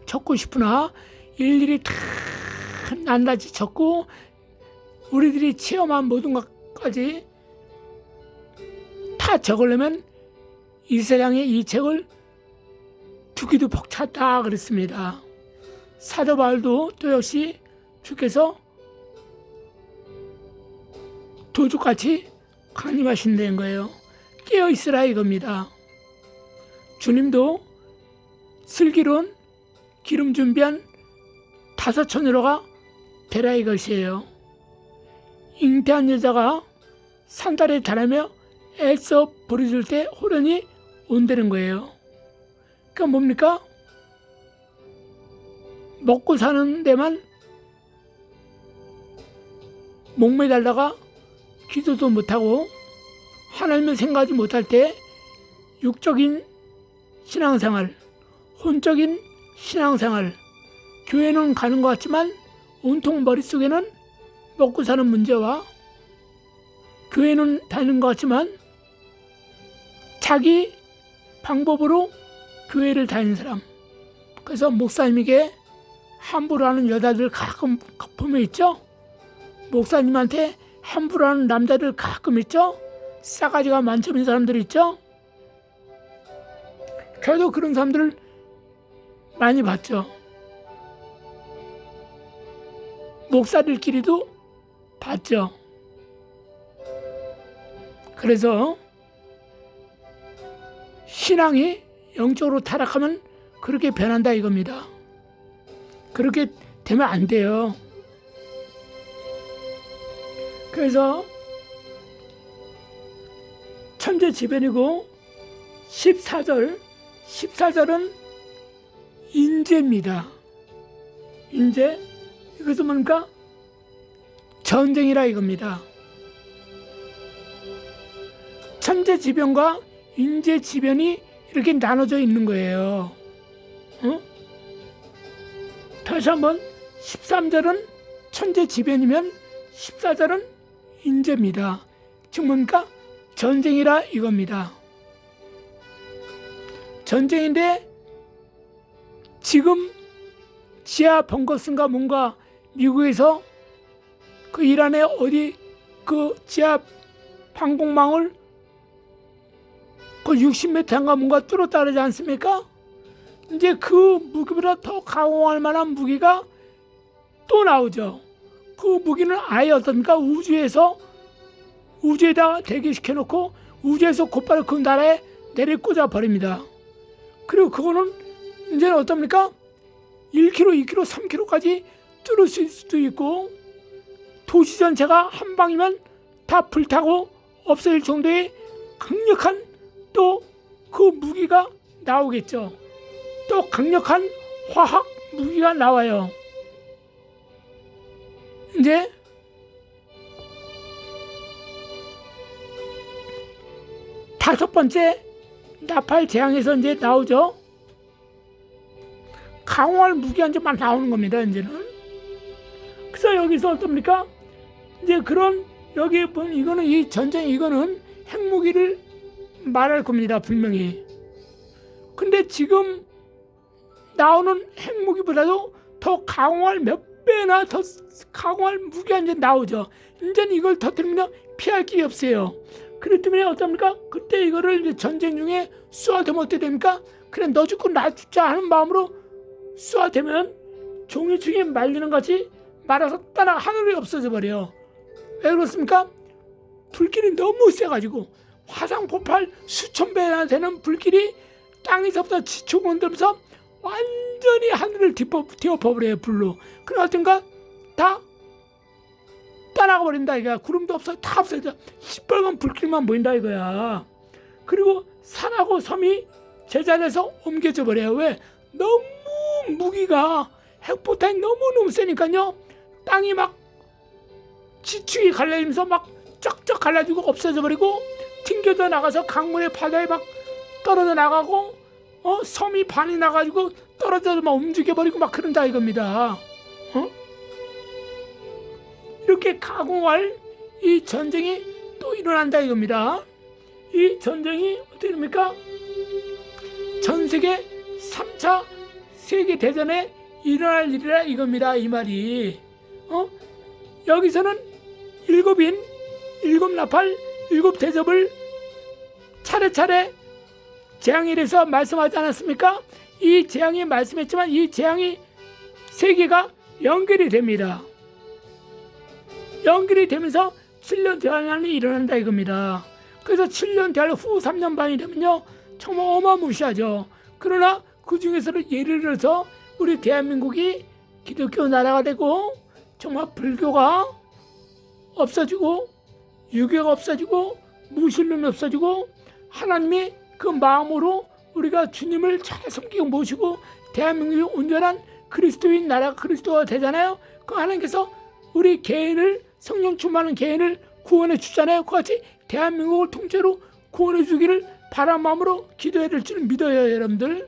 적고 싶으나 일일이 다 낱낱이 적고 우리들이 체험한 모든 것까지 다 적으려면 이 세상에 이 책을 두기도 벅찼다 그랬습니다. 사도 바울도 또 역시 주께서 도둑같이 강림하신다는 거예요. 깨어있으라 이겁니다. 주님도 슬기로운 기름 준비한 5처녀로가 되라 이것이에요. 잉태한 여자가 산달에 자라며 애써 부르짖을 때 호련히 온다는 거예요. 그러니까 뭡니까? 먹고 사는 데만 목매달다가 기도도 못하고 하나님을 생각하지 못할 때 육적인 신앙생활, 혼적인 신앙생활, 교회는 가는 것 같지만 온통 머릿속에는 먹고 사는 문제와 교회는 다니는 것 같지만 자기 방법으로 교회를 다니는 사람. 그래서 목사님에게 함부로 하는 여자들 가끔 보면 있죠. 목사님한테 함부로 하는 남자들 가끔 있죠. 싸가지가 만점인 사람들 있죠. 저도 그런 사람들을 많이 봤죠. 목사들끼리도 봤죠. 그래서 신앙이 영적으로 타락하면 그렇게 변한다 이겁니다. 그렇게 되면 안 돼요. 그래서 천재지변이고 14절은 인재입니다. 인재, 이것은 뭔가 전쟁이라 이겁니다. 천재지변과 인재지변이 이렇게 나눠져 있는 거예요. 다시 한번 13절은 천재지변이면 14절은 인재입니다. 즉 뭔가 전쟁이라 이겁니다. 전쟁인데 지금 지하 벙커스인가 뭔가 미국에서 그 이란에 어디 그 지하 항공망을 그 60m인가 뭔가 뚫었다 그러지 않습니까? 이제 그 무기보다 더 강화할 만한 무기가 또 나오죠. 그 무기는 아예 어떻습니까? 우주에다가 대기시켜놓고 우주에서 곧바로 그 나라에 내리 꽂아 버립니다. 그리고 그거는 이제는 어떻습니까? 1km, 2km, 3km까지 뚫을 수도 있고 도시 전체가 한 방이면 다 불타고 없어질 정도의 강력한 또 그 무기가 나오겠죠. 또 강력한 화학 무기가 나와요. 이제 다섯 번째 나팔 재앙에서 이제 나오죠. 강화할 무기가 이제 막 나오는 겁니다. 이제는. 그래서 여기서 어떻습니까? 이제 그런 여기 보면 이거는 이 전쟁 이거는 핵무기를 말할 겁니다. 분명히. 근데 지금 나오는 핵무기보다도 더 강화할 몇 배나 더 강화할 무기가 이제 나오죠. 이제는 이걸 터뜨리면 피할 길이 없어요. 그렇기 때문에 어떻습니까? 그때 이거를 이제 전쟁 중에 쏘아대면 어떻게 됩니까? 그래 너 죽고 나 죽자 하는 마음으로 쏘아대면 종이충에 말리는 것이 말아서 따라 하늘이 없어져 버려요. 왜 그렇습니까? 불길이 너무 세가지고 화상 폭발 수천 배나 되는 불길이 땅에서부터 지초 건들면서 완전히 하늘을 뒤엎어버려요. 불로. 그러니까 다 떠나가 버린다 이거야. 구름도 없어. 다 없어져. 시뻘건 불길만 보인다 이거야. 그리고 산하고 섬이 제자리에서 옮겨져 버려요. 왜? 너무 무기가 핵포탄이 너무너무 세니까요. 땅이 막 지축이 갈라지면서 막 쩍쩍 갈라지고 없어져 버리고 튕겨져 나가서 강물의 바다에 막 떨어져 나가고 섬이 반이 나가지고 떨어져서 막 움직여 버리고 막 그런다 이겁니다. 이렇게 가공할 이 전쟁이 또 일어난다 이겁니다. 이 전쟁이 어떻게 됩니까? 전 세계 3차 세계대전에 일어날 일이라 이겁니다. 이 말이. 여기서는 일곱 나팔, 일곱 대접을 차례차례 재앙에 대해서 말씀하지 않았습니까? 이 재앙이 말씀했지만 이 재앙이 세계가 연결이 됩니다. 연결이 되면서 7년 대환란이 일어난다 이겁니다. 그래서 7년 대환 후 3년 반이 되면요 정말 어마무시하죠. 그러나 그 중에서는 예를 들어서 우리 대한민국이 기독교 나라가 되고 정말 불교가 없어지고 유교가 없어지고 무신론이 없어지고 하나님이 그 마음으로 우리가 주님을 잘 섬기고 모시고 대한민국이 온전한 그리스도인 나라가 그리스도가 되잖아요. 그 하나님께서 우리 개인을 성령 충만한 개인을 구원해 주잖아요. 그같이 대한민국을 통째로 구원해 주기를 바라는 마음으로 기도해야 될 줄 믿어요, 여러분들.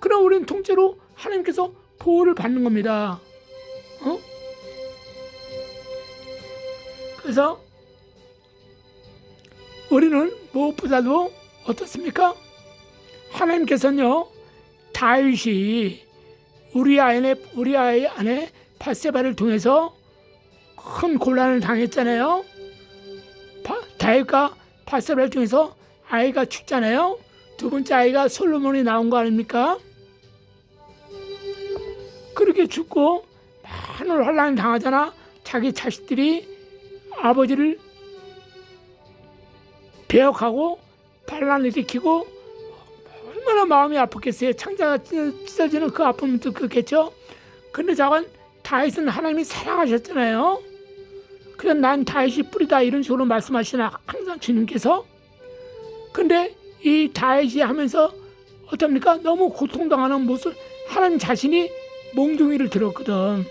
그럼 우리는 통째로 하나님께서 보호를 받는 겁니다. 그래서 우리는 무엇보다도 어떻습니까? 하나님께서는요, 다윗이 우리 아이 안에 밧세바를 통해서 큰 곤란을 당했잖아요. 다윗과 밧세바를 통해서 아이가 죽잖아요. 두 번째 아이가 솔로몬이 나온 거 아닙니까? 그렇게 죽고 많은 환난을 당하잖아. 자기 자식들이 아버지를 배역하고 반란을 일으키고 얼마나 마음이 아팠겠어요. 창자가 찢어지는 그 아픔도 그렇겠죠. 근데 저건 다윗은 하나님이 사랑하셨잖아요. 그냥 난 다윗이 뿌리다 이런 식으로 말씀하시나 항상 주님께서. 근데 이 다윗이 하면서 어떻습니까? 너무 고통당하는 모습, 하나님 자신이 몽둥이를 들었거든.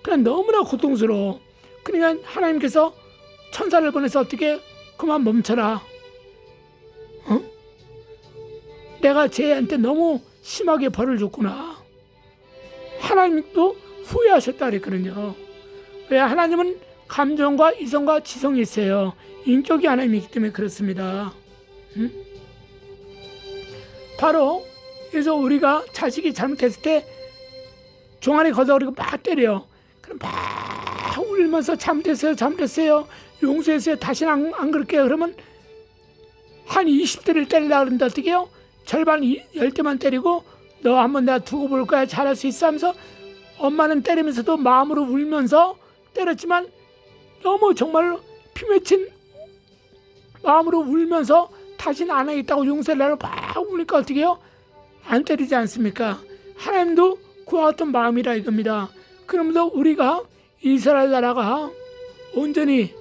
그냥 너무나 고통스러워. 그러니까 하나님께서 천사를 보내서 어떻게 그만 멈춰라. 내가 쟤한테 너무 심하게 벌을 줬구나. 하나님도 후회하셨다 그랬거든요. 왜? 하나님은 감정과 이성과 지성이 있어요. 인격이 하나님이기 때문에 그렇습니다. 바로 그래서 우리가 자식이 잘못했을 때 종아리 걷어버리고 막 때려요. 그럼 막 울면서 잘못했어요. 용서했어요. 다시는 안 그럴게요. 그러면 한 20대를 때리려고 그러는데 어떻게 해요? 절반 10대만 때리고 너 한번 내가 두고 볼 거야. 잘할 수 있어 하면서 엄마는 때리면서도 마음으로 울면서 때렸지만 너무 정말로 피 맺힌 마음으로 울면서 다시는 안 하겠다고 용서를 하려고 막 우니까 어떻게 해요? 안 때리지 않습니까? 하나님도 그와 같은 마음이라 이겁니다. 그러면서 우리가 이스라엘 나라가 온전히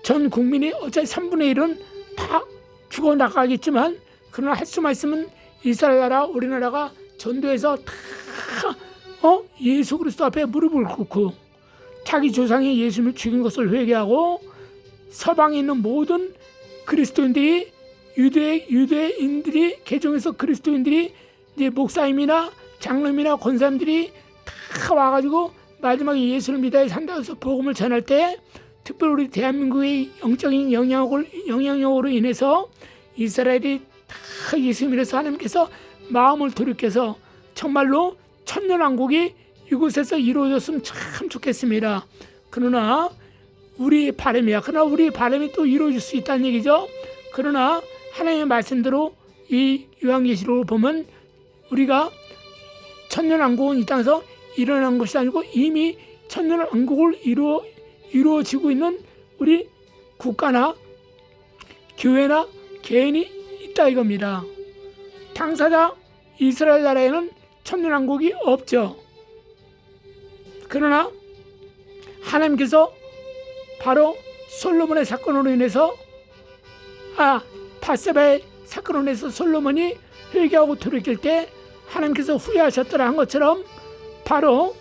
전 국민이 어차피 3분의 1은 다 죽어나가겠지만 그러나 할 수만 있으면 이스라엘 나라 우리나라가 전도해서 다 예수 그리스도 앞에 무릎을 꿇고 자기 조상이 예수님을 죽인 것을 회개하고 서방에 있는 모든 그리스도인들이 유대인들이 개종해서 그리스도인들이 이제 목사님이나 장로님이나 권사님들이 다 와가지고 마지막에 예수를 믿어야 산다고 해서 복음을 전할 때 특별히 우리 대한민국의 영적인 영향력으로 인해서 이스라엘이 다 예수 믿어서 하나님께서 마음을 돌이켜서 정말로 천년왕국이 이곳에서 이루어졌으면 참 좋겠습니다. 그러나 우리의 바람이야. 그러나 우리의 바람이 또 이루어질 수 있다는 얘기죠. 그러나 하나님의 말씀대로 이 요한계시록을 보면 우리가 천년왕국은 이 땅에서 일어난 것이 아니고 이미 천년왕국을 이루어지고 있는 우리 국가나 교회나 개인이 있다 이겁니다. 당사자 이스라엘 나라에는 천년왕국이 없죠. 그러나 하나님께서 바로 솔로몬의 사건으로 인해서 밧세바의 사건으로 인해서 솔로몬이 회개하고 돌이킬 때 하나님께서 후회하셨더라 한 것처럼 바로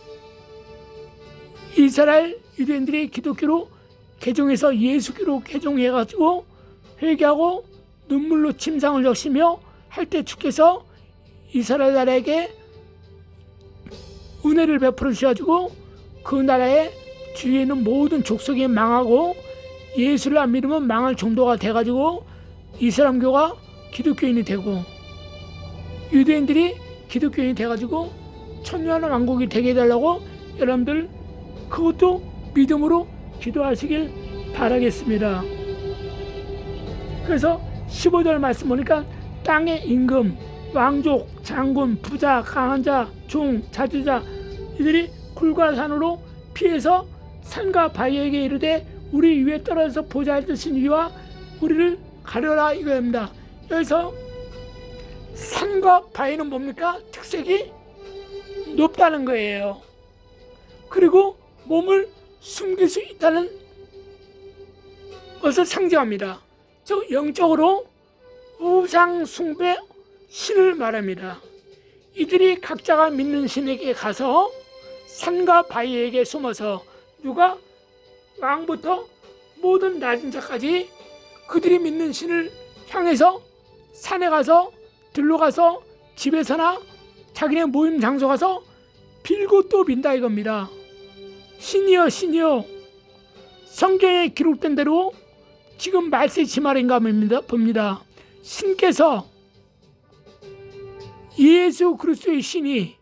이스라엘 유대인들이 기독교로 개종해서 예수교로 개종해가지고 회개하고 눈물로 침상을 적시며 할 때 주께서 이스라엘 나라에게 은혜를 베풀어 주셔가지고 그 나라의 주위에 있는 모든 족속이 망하고 예수를 안 믿으면 망할 정도가 돼가지고 이슬람교가 기독교인이 되고 유대인들이 기독교인이 돼가지고 천년왕국이 되게 해달라고 여러분들 그것도 믿음으로 기도하시길 바라겠습니다. 그래서 15절 말씀 보니까 땅의 임금, 왕족, 장군, 부자, 강한 자, 종, 자주자 이들이 굴과 산으로 피해서 산과 바위에게 이르되 우리 위에 떨어져서 보좌에 드신 이와 우리를 가려라 이거입니다. 여기서 산과 바위는 뭡니까? 특색이 높다는 거예요. 그리고 몸을 숨길 수 있다는 것을 상징합니다. 즉 영적으로 우상 숭배 신을 말합니다. 이들이 각자가 믿는 신에게 가서 산과 바위에게 숨어서 누가 왕부터 모든 낮은 자까지 그들이 믿는 신을 향해서 산에 가서 들로 가서 집에서나 자기네 모임 장소 가서 빌고 또 빈다 이겁니다. 신이여 신이여, 성경에 기록된 대로 지금 말세 지말인가 봅니다. 신께서 예수 그리스도의 신이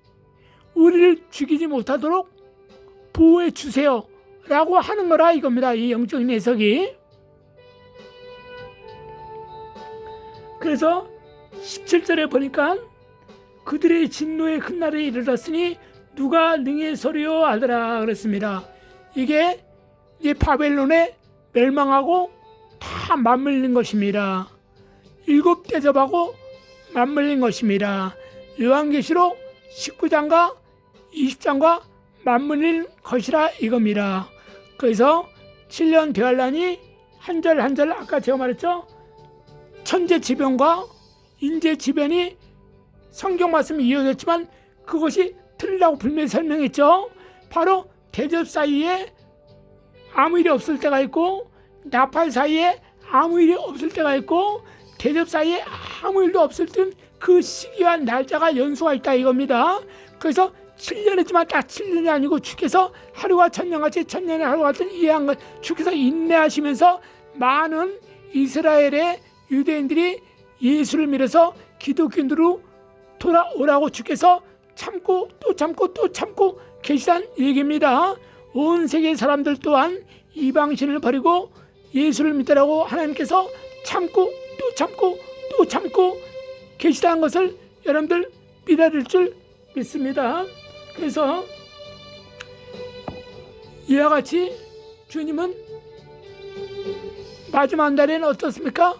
우리를 죽이지 못하도록 보호해 주세요 라고 하는 거라 이겁니다. 이 영적인 해석이. 그래서 17절에 보니까 그들의 진노의 큰 날에 이르렀으니 누가 능히서리요 하더라 그랬습니다. 이게 이제 바벨론에 멸망하고 다 맞물린 것입니다. 7 대접하고 맞물린 것입니다. 요한계시록 19장과 20장과 맞물린 것이라 이겁니다. 그래서 7년 대환란이 한 절 한 절 아까 제가 말했죠. 천재지변과 인재지변이 성경 말씀이 이어졌지만 그것이 틀리다고 분명히 설명했죠. 바로 대접 사이에 아무 일이 없을 때가 있고 나팔 사이에 아무 일이 없을 때가 있고 대접 사이에 아무 일도 없을 때 그 시기와 날짜가 연수가 있다 이겁니다. 그래서 7년이지만 딱 7년이 아니고 주께서 하루가 천년같이 천년의 하루 같은 이해한 것, 주께서 인내하시면서 많은 이스라엘의 유대인들이 예수를 믿어서 기독교인으로 돌아오라고 주께서 참고 또 참고 또 참고 계시다는 얘기입니다. 온 세계 사람들 또한 이방신을 버리고 예수를 믿으라고 하나님께서 참고 또 참고 또 참고 계시다는 것을 여러분들 믿어야 줄 믿습니다. 그래서 이와 같이 주님은 마지막 날에는 어떻습니까?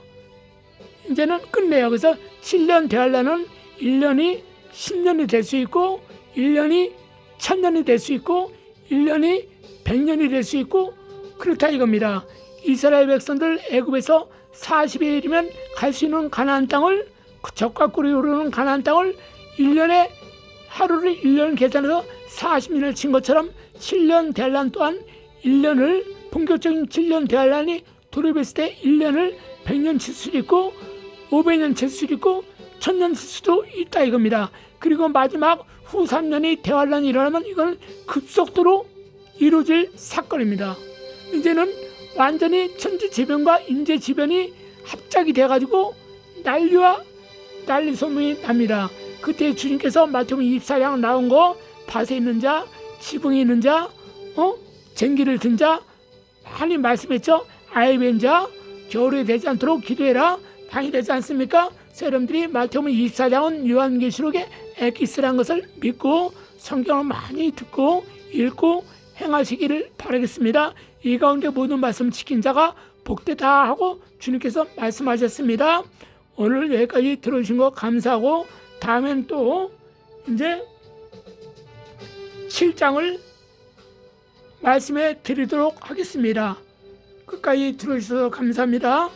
이제는 끝내요. 그래서 7년 대환란은 1년이 10년이 될 수 있고 1년이 1000년이 될 수 있고 1년이 100년이 될 수 있고 그렇다 이겁니다. 이스라엘 백성들 애굽에서 40일이면 갈 수 있는 가나안 땅을 적과 꿀이 오르는 가나안 땅을 1년에 하루를 1년 계산해서 40년을 친 것처럼 7년 대환란 또한 1년을 본격적인 7년 대환란이 돌입했을 때 1년을 100년 칠 수도 있고 500년 칠 수도 있고 1000년 칠 수도 있다 이겁니다. 그리고 마지막 후 3년이 대환란이 일어나면 이건 급속도로 이루어질 사건입니다. 이제는 완전히 천지지변과 인재지변이 합작이 돼가지고 난리와 난리 소문이 납니다. 그때 주님께서 마태복음 24장 나온 거 밭에 있는 자, 지붕에 있는 자, 쟁기를 든 자 많이 말씀했죠. 아이벤 자, 겨울에 되지 않도록 기도해라 방이 되지 않습니까? 그래서 여러분들이 마태복음 24장은 요한계시록의 엑기스라는 것을 믿고 성경을 많이 듣고 읽고 행하시기를 바라겠습니다. 이 가운데 모든 말씀 지킨 자가 복되다 하고 주님께서 말씀하셨습니다. 오늘 여기까지 들어주신 거 감사하고 다음엔 또 이제 7장을 말씀해 드리도록 하겠습니다. 끝까지 들어주셔서 감사합니다.